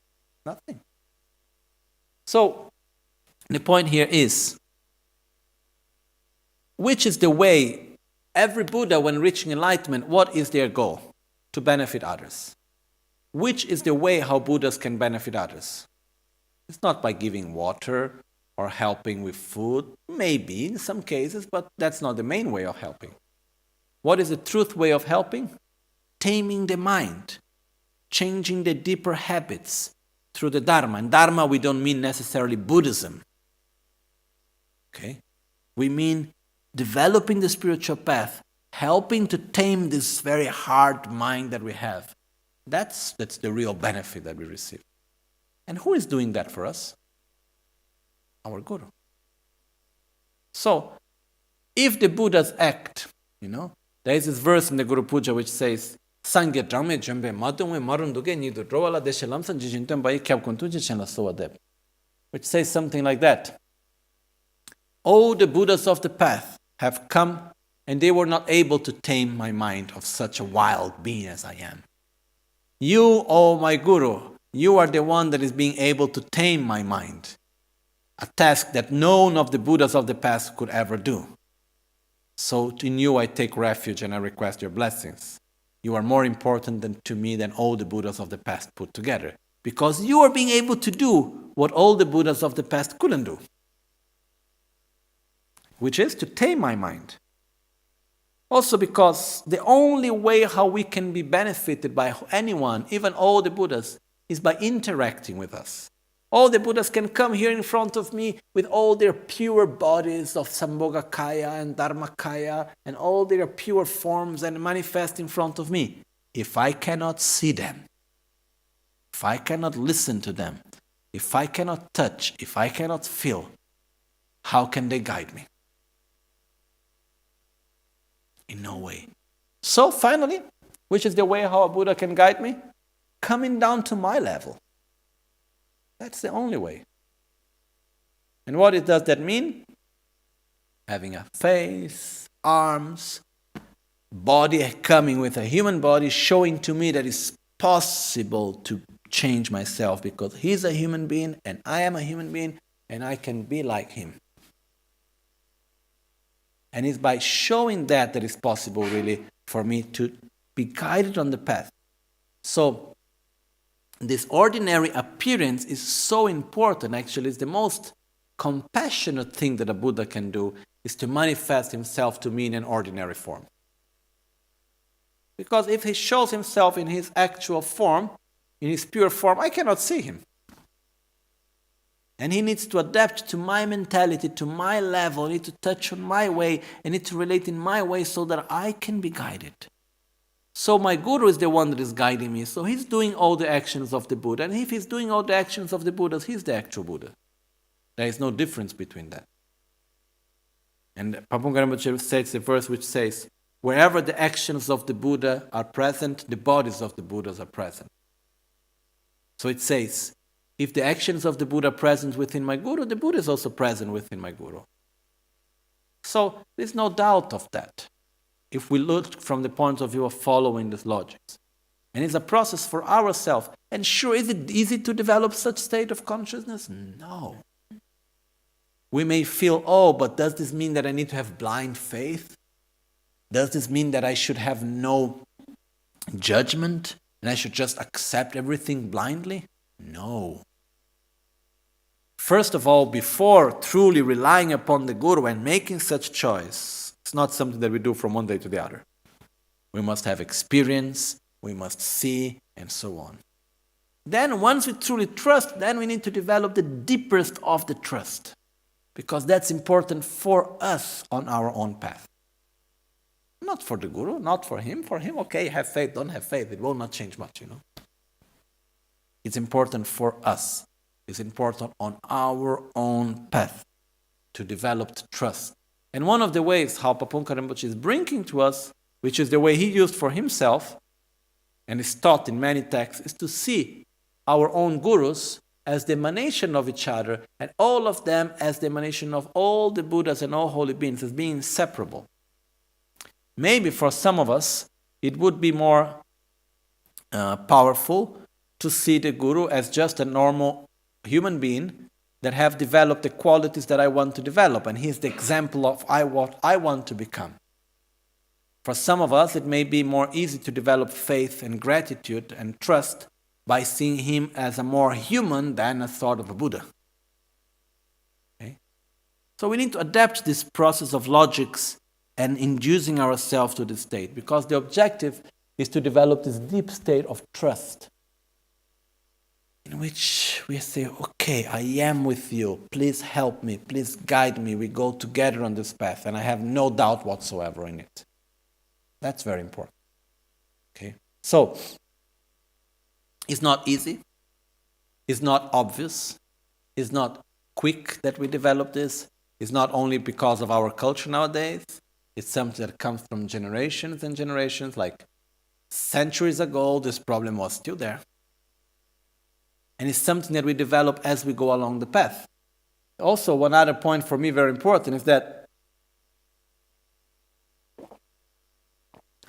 Nothing. So, the point here is, which is the way every Buddha, when reaching enlightenment, what is their goal? To benefit others. Which is the way how Buddhas can benefit others? It's not by giving water or helping with food, maybe in some cases, but that's not the main way of helping. What is the truth way of helping? Taming the mind, changing the deeper habits through the Dharma. And Dharma, we don't mean necessarily Buddhism. Okay? We mean developing the spiritual path, helping to tame this very hard mind that we have, That's the real benefit that we receive. And who is doing that for us? Our Guru. So, if the Buddhas act, there is this verse in the Guru Puja which says, Sangye Drangme Jembe Madungwe Marunduge Nidu Drowala Deshe Lamsan Jijinten Bai Kyab Kuntuji Chenla Soadeb, which says something like that. All the Buddhas of the path have come and they were not able to tame my mind of such a wild being as I am. You, O my Guru, you are the one that is being able to tame my mind, a task that none of the Buddhas of the past could ever do. So in you I take refuge and I request your blessings. You are more important to me than all the Buddhas of the past put together, because you are being able to do what all the Buddhas of the past couldn't do, which is to tame my mind. Also because the only way how we can be benefited by anyone, even all the Buddhas, is by interacting with us. All the Buddhas can come here in front of me with all their pure bodies of Sambhogakaya and Dharmakaya and all their pure forms and manifest in front of me. If I cannot see them, if I cannot listen to them, if I cannot touch, if I cannot feel, how can they guide me? In no way. So finally, which is the way how a Buddha can guide me? Coming down to my level. That's the only way. And what does that mean? Having a face, arms, body coming with a human body, showing to me that it's possible to change myself because he's a human being and I am a human being and I can be like him. And it's by showing that it's possible really for me to be guided on the path. So this ordinary appearance is so important. Actually, it's the most compassionate thing that a Buddha can do, is to manifest himself to me in an ordinary form. Because if he shows himself in his actual form, in his pure form, I cannot see him. And he needs to adapt to my mentality, to my level, he needs to touch on my way, and need to relate in my way so that I can be guided. So my Guru is the one that is guiding me. So he's doing all the actions of the Buddha. And if he's doing all the actions of the Buddhas, he's the actual Buddha. There is no difference between that. And Pabongkha Rinpoche states a verse which says, wherever the actions of the Buddha are present, the bodies of the Buddhas are present. So it says, if the actions of the Buddha are present within my Guru, the Buddha is also present within my Guru. So there's no doubt of that, if we look from the point of view of following this logic. And it's a process for ourselves. And sure, is it easy to develop such state of consciousness? No. We may feel, but does this mean that I need to have blind faith? Does this mean that I should have no judgment and I should just accept everything blindly? No. First of all, before truly relying upon the Guru and making such choice, it's not something that we do from one day to the other. We must have experience, we must see, and so on. Then once we truly trust, then we need to develop the deepest of the trust. Because that's important for us on our own path. Not for the Guru, not for him. For him, okay, have faith, don't have faith. It will not change much, It's important for us. It's important on our own path to develop trust. And one of the ways how Pabongkha Rinpoche is bringing to us, which is the way he used for himself, and is taught in many texts, is to see our own Gurus as the emanation of each other, and all of them as the emanation of all the Buddhas and all holy beings, as being inseparable. Maybe for some of us, it would be more powerful to see the Guru as just a normal human being that have developed the qualities that I want to develop, and he's the example of what I want to become. For some of us, it may be more easy to develop faith and gratitude and trust by seeing him as a more human than a sort of a Buddha. Okay? So we need to adapt this process of logics and inducing ourselves to this state, because the objective is to develop this deep state of trust, in which we say, okay, I am with you, please help me, please guide me, we go together on this path, and I have no doubt whatsoever in it. That's very important. Okay? So, It's not easy. It's not obvious. It's not quick that we develop this. It's not only because of our culture nowadays. It's something that comes from generations and generations. Like centuries ago, this problem was still there. And it's something that we develop as we go along the path. Also, one other point for me very important is that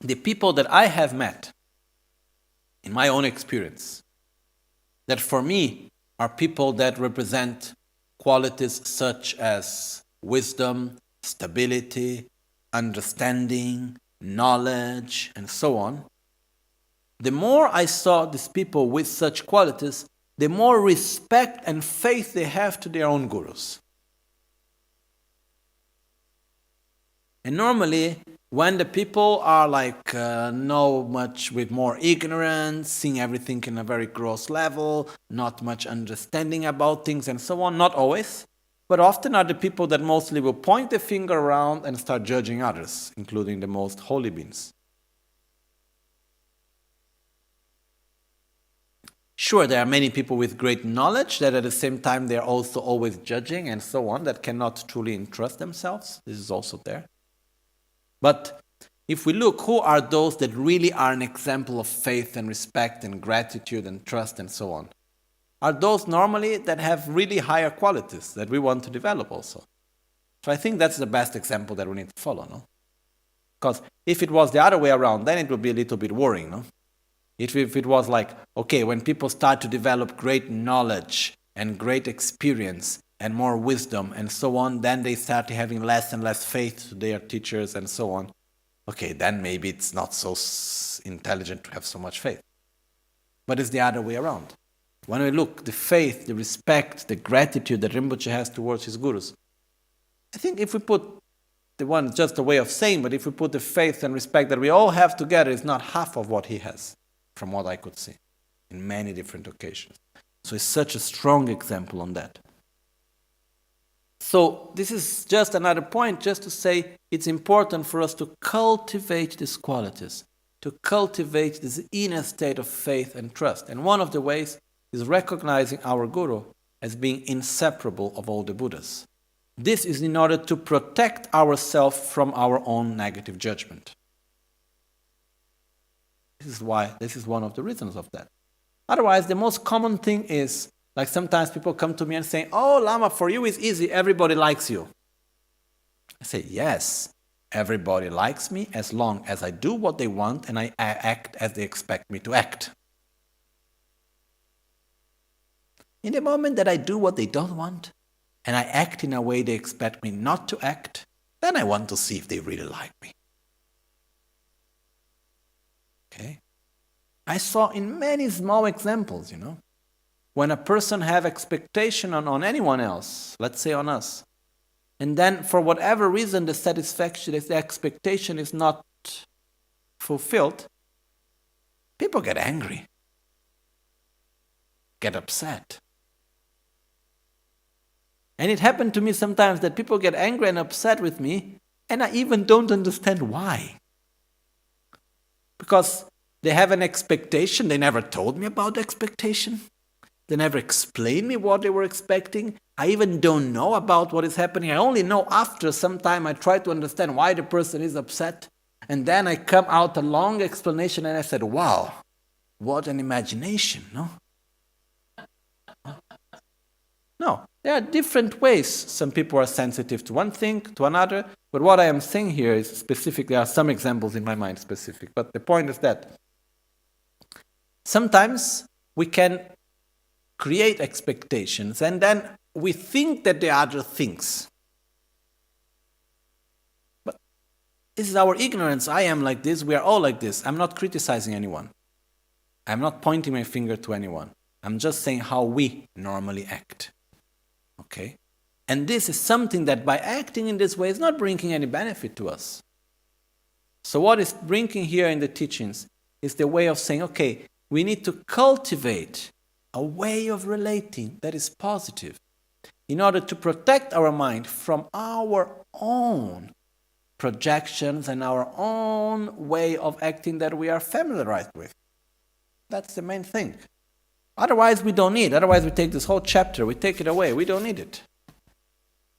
the people that I have met, in my own experience, that for me are people that represent qualities such as wisdom, stability, understanding, knowledge, and so on. The more I saw these people with such qualities, the more respect and faith they have to their own gurus. And normally, when the people are like no much with more ignorance, seeing everything in a very gross level, not much understanding about things and so on, not always, but often are the people that mostly will point the finger around and start judging others, including the most holy beings. Sure, there are many people with great knowledge that at the same time they are also always judging and so on, that cannot truly entrust themselves. This is also there. But if we look, who are those that really are an example of faith and respect and gratitude and trust and so on? Are those normally that have really higher qualities that we want to develop also. So I think that's the best example that we need to follow, no? Because if it was the other way around, then it would be a little bit worrying, no? If it was like, okay, when people start to develop great knowledge and great experience and more wisdom and so on, then they start having less and less faith to their teachers and so on. Okay, then maybe it's not so intelligent to have so much faith. But it's the other way around. When we look, the faith, the respect, the gratitude that Rinpoche has towards his gurus, I think if we put the one, just a way of saying, but if we put the faith and respect that we all have together, it's not half of what he has, from what I could see, in many different occasions. So it's such a strong example on that. So this is just another point, just to say it's important for us to cultivate these qualities, to cultivate this inner state of faith and trust. And one of the ways is recognizing our guru as being inseparable of all the Buddhas. This is in order to protect ourselves from our own negative judgment. This is one of the reasons of that. Otherwise, the most common thing is, like sometimes people come to me and say, oh, Lama, for you it's easy, everybody likes you. I say, yes, everybody likes me as long as I do what they want and I act as they expect me to act. In the moment that I do what they don't want and I act in a way they expect me not to act, then I want to see if they really like me. Okay? I saw in many small examples, when a person have expectation on anyone else, let's say on us, and then for whatever reason the satisfaction, the expectation is not fulfilled, people get angry, get upset. And it happened to me sometimes that people get angry and upset with me, and I even don't understand why. Because they have an expectation, they never told me about the expectation. They never explained me what they were expecting. I even don't know about what is happening. I only know after some time I try to understand why the person is upset. And then I come out a long explanation and I said, wow, what an imagination, no? No, there are different ways. Some people are sensitive to one thing, to another. But what I am saying here is specific. There are some examples in my mind specific. But the point is that sometimes we can create expectations and then we think that the other thinks. But this is our ignorance. I am like this. We are all like this. I'm not criticizing anyone. I'm not pointing my finger to anyone. I'm just saying how we normally act. Okay? And this is something that by acting in this way is not bringing any benefit to us. So what is bringing here in the teachings is the way of saying, okay, we need to cultivate a way of relating that is positive in order to protect our mind from our own projections and our own way of acting that we are familiarized with. That's the main thing. Otherwise, we don't need. Otherwise, we take this whole chapter, we take it away. We don't need it.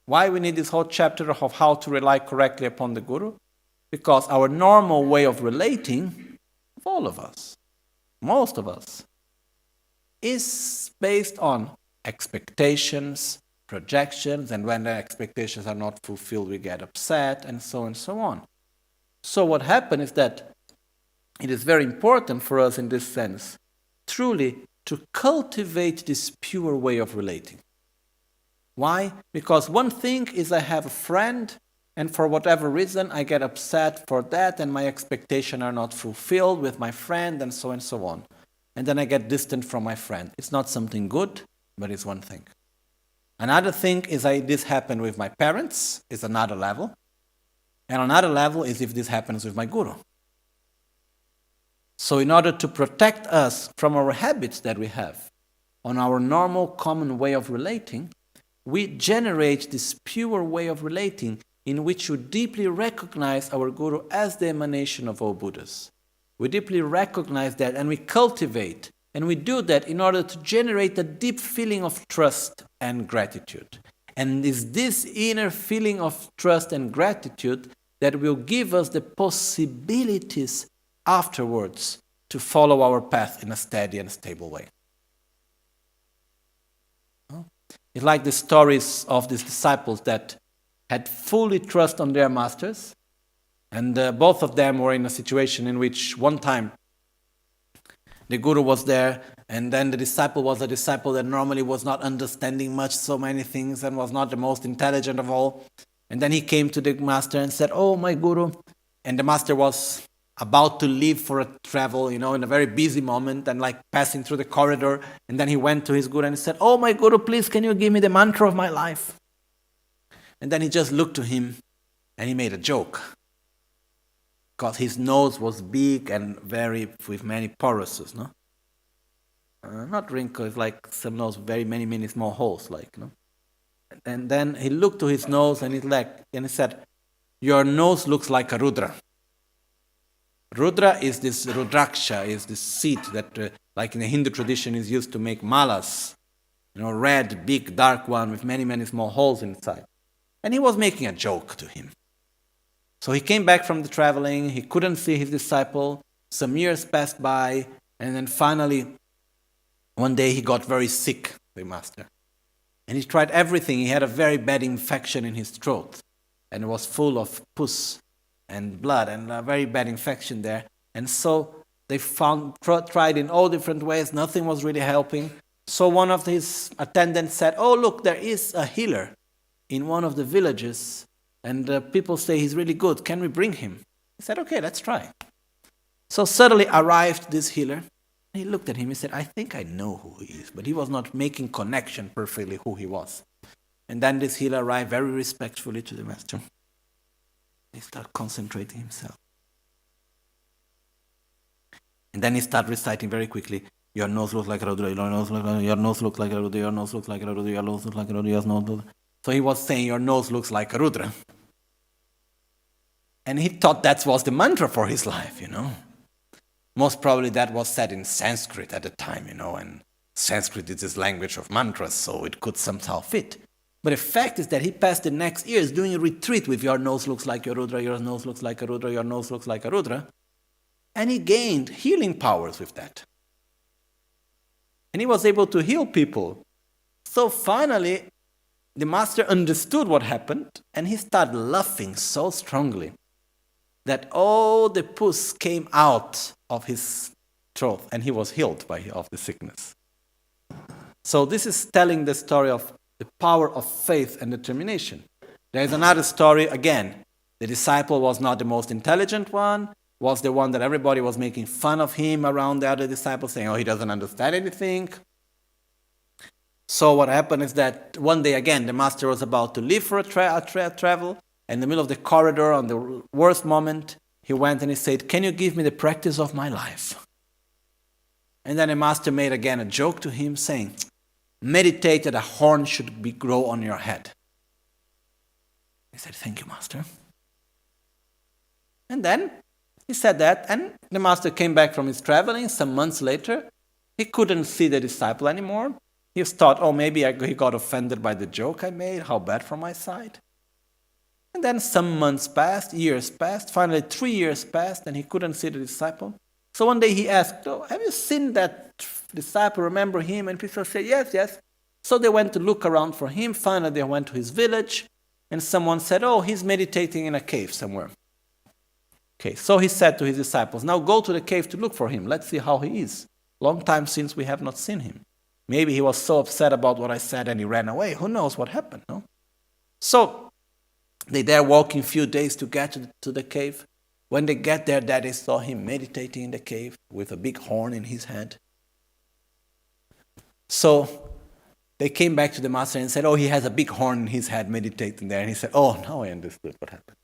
Why we need this whole chapter of how to rely correctly upon the Guru? Because our normal way of relating, of all of us, most of us, is based on expectations, projections, and when the expectations are not fulfilled, we get upset, and so on. So what happens is that it is very important for us in this sense, truly, to cultivate this pure way of relating. Why? Because one thing is I have a friend, and for whatever reason I get upset for that, and my expectations are not fulfilled with my friend, and so on. And then I get distant from my friend. It's not something good, but it's one thing. Another thing is this happened with my parents, is another level. And another level is if this happens with my Guru. So in order to protect us from our habits that we have, on our normal common way of relating, we generate this pure way of relating in which we deeply recognize our Guru as the emanation of all Buddhas. We deeply recognize that and we cultivate, and we do that in order to generate a deep feeling of trust and gratitude. And it's this inner feeling of trust and gratitude that will give us the possibilities afterwards to follow our path in a steady and stable way. It's like the stories of these disciples that had fully trust on their masters, and both of them were in a situation in which one time the Guru was there, and then the disciple was a disciple that normally was not understanding much so many things and was not the most intelligent of all. And then he came to the master and said, "Oh, my Guru." And the master was about to leave for a travel, in a very busy moment, and like passing through the corridor. And then he went to his Guru and said, "Oh, my Guru, please, can you give me the mantra of my life?" And then he just looked to him and he made a joke. Because his nose was big and with many porousness, no? Not wrinkles, like some nose, very many small holes, And then he looked to his nose and he said, "Your nose looks like a Rudra." Rudra is this Rudraksha, is this seed that, like in the Hindu tradition, is used to make malas. Red, big, dark one with many small holes inside. And he was making a joke to him. So he came back from the traveling, he couldn't see his disciple, some years passed by, and then finally, one day he got very sick, the master. And he tried everything. He had a very bad infection in his throat, and it was full of pus and blood, and a very bad infection there. And so they tried in all different ways, nothing was really helping. So one of his attendants said, "Oh, look, there is a healer in one of the villages, and people say he's really good. Can we bring him?" He said, "Okay, let's try." So suddenly arrived this healer. He looked at him, he said, "I think I know who he is," but he was not making connection perfectly who he was. And then this healer arrived very respectfully to the master. He started concentrating himself. And then he started reciting very quickly, "Your nose looks like a Rudra, your nose looks like a Rudra, your nose looks like a Rudra, your nose looks like a Rudra, your nose looks like a Rudra, your nose looks." So he was saying, "Your nose looks like a Rudra." And he thought that was the mantra for his life, Most probably that was said in Sanskrit at the time, and Sanskrit is this language of mantras, so it could somehow fit. But the fact is that he passed the next years doing a retreat with "Your nose looks like a Rudra, your nose looks like a Rudra, your nose looks like a Rudra." And he gained healing powers with that. And he was able to heal people. So finally, the master understood what happened, and he started laughing so strongly that all the pus came out of his throat, and he was healed of the sickness. So this is telling the story of the power of faith and determination. There is another story, again. The disciple was not the most intelligent one, was the one that everybody was making fun of him around the other disciples, saying, "Oh, he doesn't understand anything." So what happened is that one day, again, the master was about to leave for a travel. In the middle of the corridor, on the worst moment, he went and he said, "Can you give me the practice of my life?" And then the master made again a joke to him, saying, "Meditate that a horn should grow on your head." He said, "Thank you, master." And then he said that, and the master came back from his traveling some months later, He couldn't see the disciple anymore. He thought, oh, maybe he got offended by the joke I made. How bad from my side. And then some months passed, years passed. Finally, 3 years passed, and he couldn't see the disciple. So one day he asked, oh, have you seen that disciple? Remember him? And people said, yes, yes. So they went to look around for him. Finally, they went to his village, and someone said, oh, he's meditating in a cave somewhere. Okay, so he said to his disciples, now go to the cave to look for him. Let's see how he is. Long time since we have not seen him. Maybe he was so upset about what I said and he ran away. Who knows what happened, no? So they there walking a few days to get to the cave. When they get there, they saw him meditating in the cave with a big horn in his hand. So they came back to the master and said, oh, he has a big horn in his head meditating there. And he said, oh, now I understood what happened.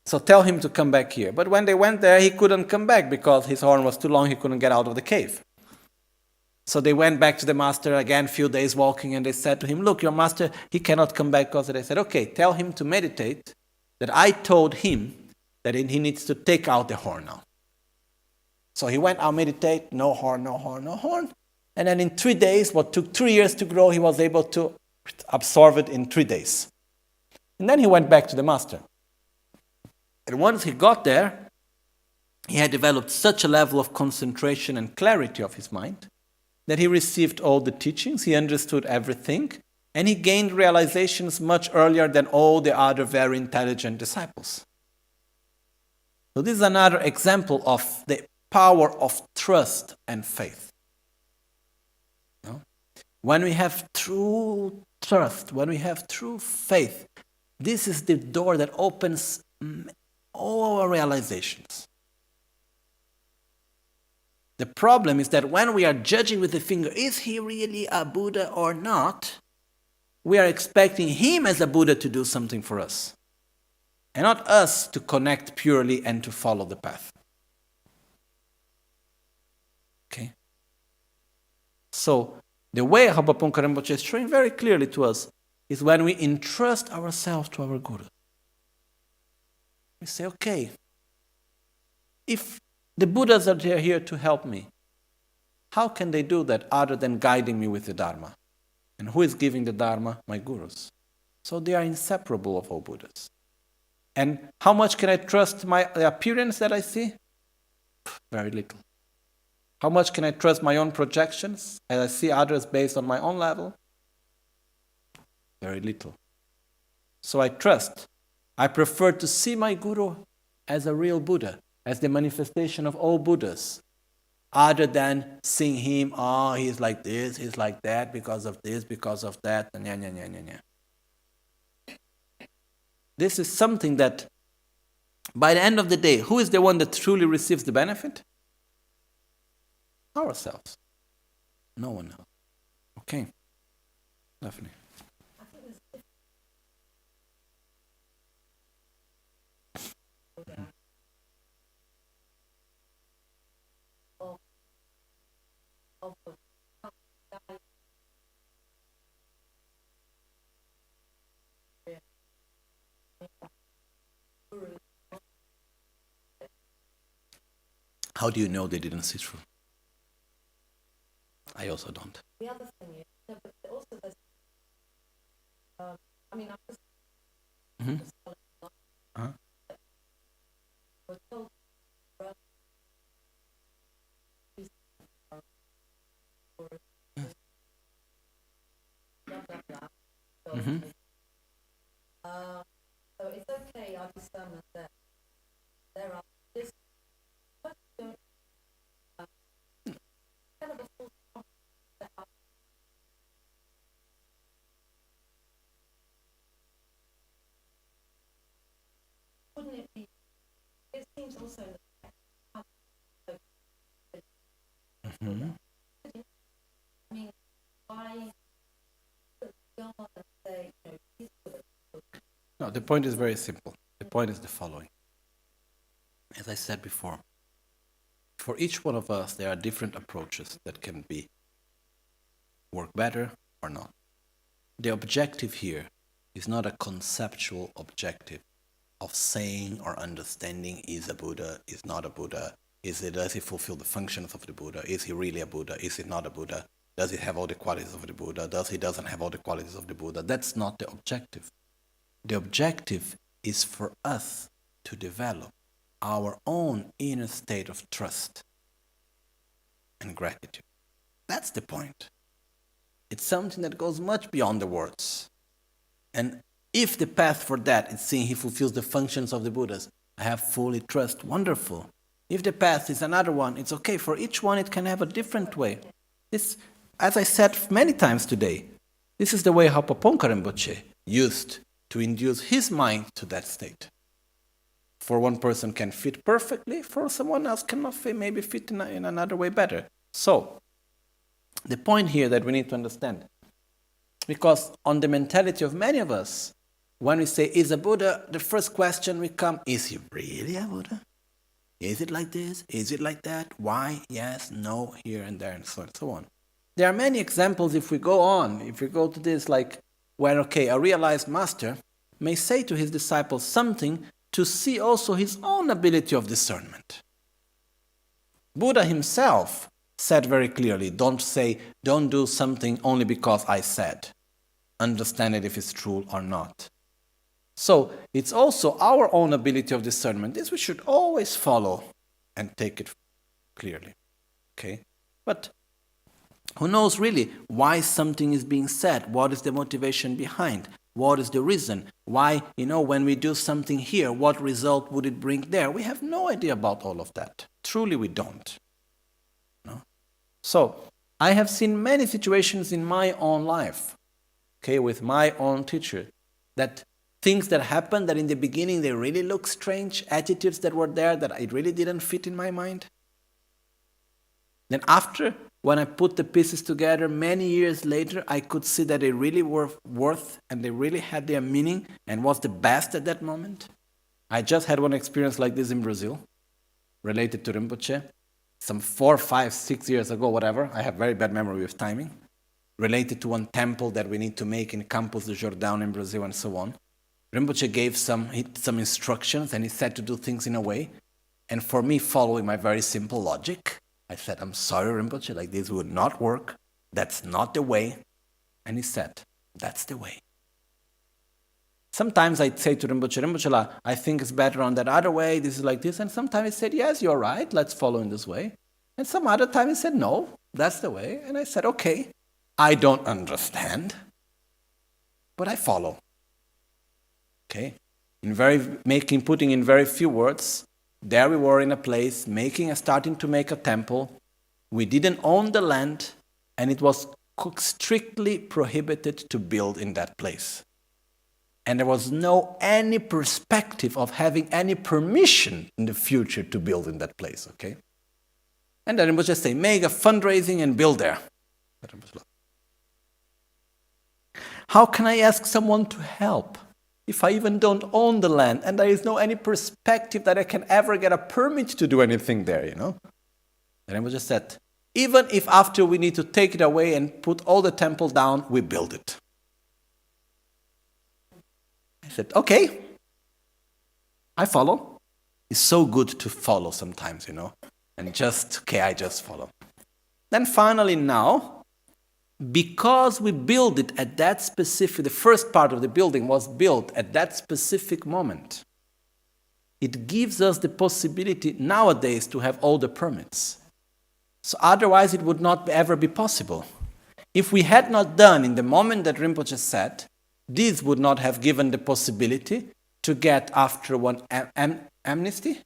So tell him to come back here. But when they went there, he couldn't come back because his horn was too long. He couldn't get out of the cave. So they went back to the master again, a few days walking, and they said to him, look, your master, he cannot come back. Because they said, okay, tell him to meditate, that I told him that he needs to take out the horn now. So he went out, meditate, no horn, no horn, no horn. And then in 3 days, what took 3 years to grow, he was able to absorb it in 3 days. And then he went back to the master. And once he got there, he had developed such a level of concentration and clarity of his mind that he received all the teachings, he understood everything, and he gained realizations much earlier than all the other very intelligent disciples. So this is another example of the power of trust and faith. No? When we have true trust, when we have true faith, this is the door that opens all our realizations. The problem is that when we are judging with the finger, is he really a Buddha or not? We are expecting him as a Buddha to do something for us, and not us to connect purely and to follow the path. Okay? So, the way how Pabongkha Rinpoche is showing very clearly to us is when we entrust ourselves to our Guru. We say, okay, if the Buddhas are here to help me, how can they do that other than guiding me with the Dharma? And who is giving the Dharma? My Gurus. So they are inseparable of all Buddhas. And how much can I trust the appearance that I see? Very little. How much can I trust my own projections as I see others based on my own level? Very little. So I trust. I prefer to see my Guru as a real Buddha, as the manifestation of all Buddhas, other than seeing him, oh, he's like this, he's like that, because of this, because of that, and This is something that, by the end of the day, who is the one that truly receives the benefit? Ourselves. No one else. Okay. Definitely. How do you know they didn't see through? I also don't. The other thing is, no, but also there's, I mean, I was we're told so it's okay, I discern that there are this kind of a full that wouldn't it be, it seems also I mean, why go on and say, No, the point is very simple. The point is the following. As I said before, for each one of us, there are different approaches that can work better or not. The objective here is not a conceptual objective of saying or understanding is a Buddha, is not a Buddha, Does he fulfill the functions of the Buddha? Is he really a Buddha? Is he not a Buddha? Does he have all the qualities of the Buddha? Doesn't have all the qualities of the Buddha? That's not the objective. The objective is for us to develop our own inner state of trust and gratitude. That's the point. It's something that goes much beyond the words. And if the path for that is seeing he fulfills the functions of the Buddhas, I have fully trust, wonderful. If the path is another one, it's okay. For each one, it can have a different way. This, as I said many times today, this is the way how Pabongkha Rinpoche used to induce his mind to that state. For one person can fit perfectly, for someone else cannot maybe fit in another way better. So, the point here that we need to understand, because on the mentality of many of us, when we say, is a Buddha, the first question will come, is he really a Buddha? Is it like this? Is it like that? Why? Yes, no, here and there, and so on. There are many examples if we go to this, like where, a realized master may say to his disciples something to see also his own ability of discernment. Buddha himself said very clearly, don't do something only because I said. Understand it if it's true or not. So it's also our own ability of discernment. This we should always follow and take it clearly. Okay? But who knows really why something is being said? What is the motivation behind? What is the reason? Why, when we do something here, what result would it bring there? We have no idea about all of that. Truly we don't. No? So, I have seen many situations in my own life, with my own teacher, that things that happened that in the beginning they really look strange, attitudes that were there that it really didn't fit in my mind. Then after, when I put the pieces together many years later, I could see that they really were worth and they really had their meaning and was the best at that moment. I just had one experience like this in Brazil, related to Rinpoche, some 4, 5, 6 years ago, whatever. I have very bad memory with timing. Related to one temple that we need to make in Campos do Jordão in Brazil and so on. Rinpoche gave some instructions and he said to do things in a way. And for me, following my very simple logic, I said, I'm sorry, Rinpoche, like this would not work. That's not the way. And he said, that's the way. Sometimes I'd say to Rinpoche, I think it's better on that other way, this is like this. And sometimes he said, yes, you're right, let's follow in this way. And some other time he said, no, that's the way. And I said, okay, I don't understand, but I follow. Okay? Putting in very few words, there we were in a place, starting to make a temple. We didn't own the land, and it was strictly prohibited to build in that place. And there was any perspective of having any permission in the future to build in that place, okay? And then it was just say, make a fundraising and build there. How can I ask someone to help if I even don't own the land and there is any perspective that I can ever get a permit to do anything there, And I just said, even if after we need to take it away and put all the temple down, we build it. I said, okay, I follow. It's so good to follow sometimes, and I just follow. Then finally now, because we build it at that the first part of the building was built at that specific moment, it gives us the possibility nowadays to have all the permits. So otherwise it would not ever be possible. If we had not done in the moment that Rinpoche said, this would not have given the possibility to get after one amnesty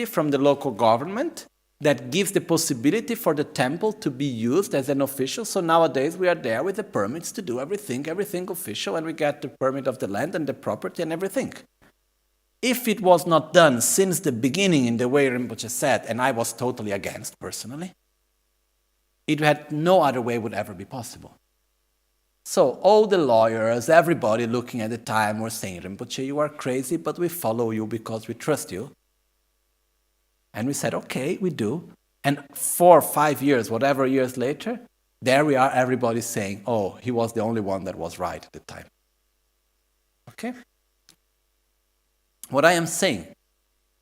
from the local government, that gives the possibility for the temple to be used as an official. So nowadays we are there with the permits to do everything official, and we get the permit of the land and the property and everything. If it was not done since the beginning in the way Rinpoche said, and I was totally against personally, it had no other way would ever be possible. So all the lawyers, everybody looking at the time were saying, Rinpoche, you are crazy, but we follow you because we trust you. And we said, okay, we do. And 4 or 5 years, whatever years later, there we are, everybody saying, oh, he was the only one that was right at the time. Okay? What I am saying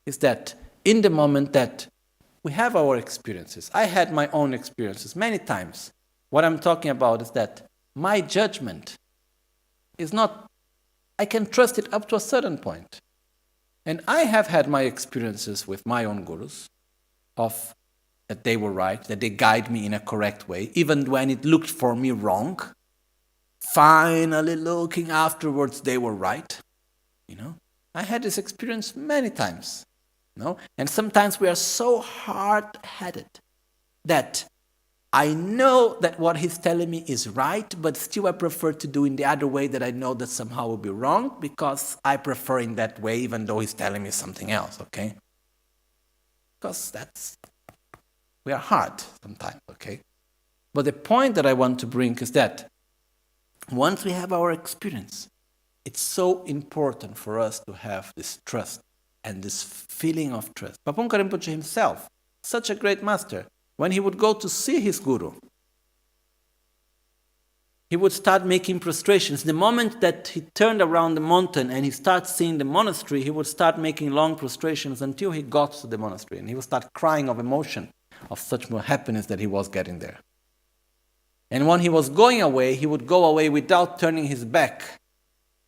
is that in the moment that we have our experiences. I had my own experiences many times. What I'm talking about is that my judgment is not, I can trust it up to a certain point. And I have had my experiences with my own gurus of that they were right, that they guide me in a correct way, even when it looked for me wrong. Finally looking afterwards, they were right. I had this experience many times. And sometimes we are so hard-headed that I know that what he's telling me is right, but still I prefer to do in the other way that I know that somehow will be wrong, because I prefer in that way even though he's telling me something else, okay? Because we are hard sometimes, okay? But the point that I want to bring is that once we have our experience, it's so important for us to have this trust and this feeling of trust. Pabongkha Rinpoche himself, such a great master, when he would go to see his guru, he would start making prostrations. The moment that he turned around the mountain and he starts seeing the monastery, he would start making long prostrations until he got to the monastery. And he would start crying of emotion, of such more happiness that he was getting there. And when he was going away, he would go away without turning his back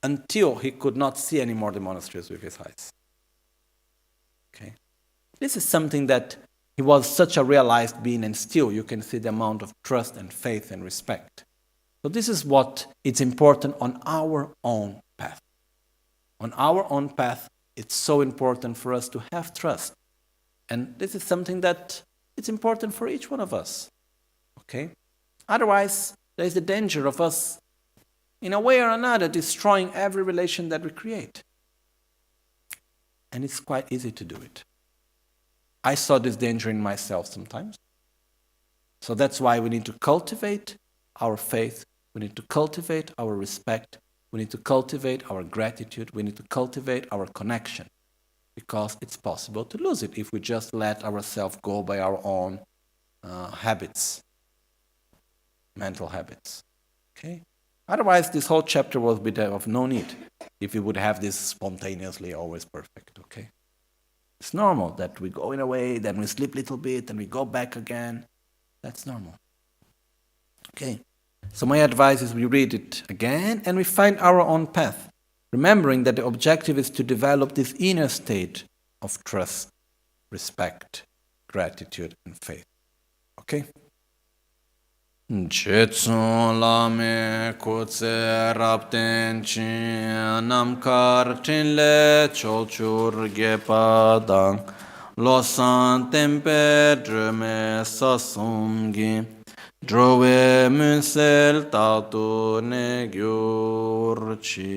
until he could not see anymore the monasteries with his eyes. Okay? This is something that he was such a realized being, and still you can see the amount of trust and faith and respect. So this is what is important on our own path. On our own path, it's so important for us to have trust. And this is something that it's important for each one of us. Okay? Otherwise, there is the danger of us, in a way or another, destroying every relation that we create. And it's quite easy to do it. I saw this danger in myself sometimes. So that's why we need to cultivate our faith. We need to cultivate our respect. We need to cultivate our gratitude. We need to cultivate our connection. Because it's possible to lose it if we just let ourselves go by our own habits, mental habits. Okay? Otherwise, this whole chapter would be of no need if we would have this spontaneously always perfect. Okay? It's normal that we go in a way, then we sleep a little bit, and we go back again. That's normal. Okay. So my advice is we read it again and we find our own path, remembering that the objective is to develop this inner state of trust, respect, gratitude, and faith. Okay? Jetsun lame kutse rapten chin namkar tinle cholchur gepadang losan tempe drume sasumgi drove munsel tatu ne gyurchi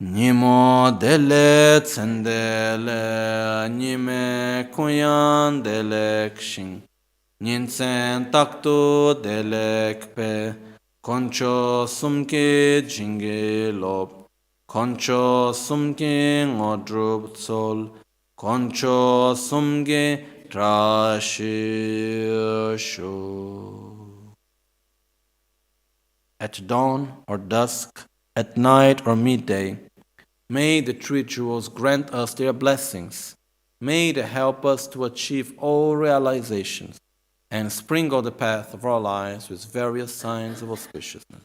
Nimo dele tsendele nime kuyan dele kshin Ninsen taktu delekpe, koncho sumke jinge lop, koncho sumke ngodrup tsol, koncho sumge trashisho. At dawn or dusk, at night or midday, may the three jewels grant us their blessings. May they help us to achieve all realizations and sprinkle the path of our lives with various signs of auspiciousness.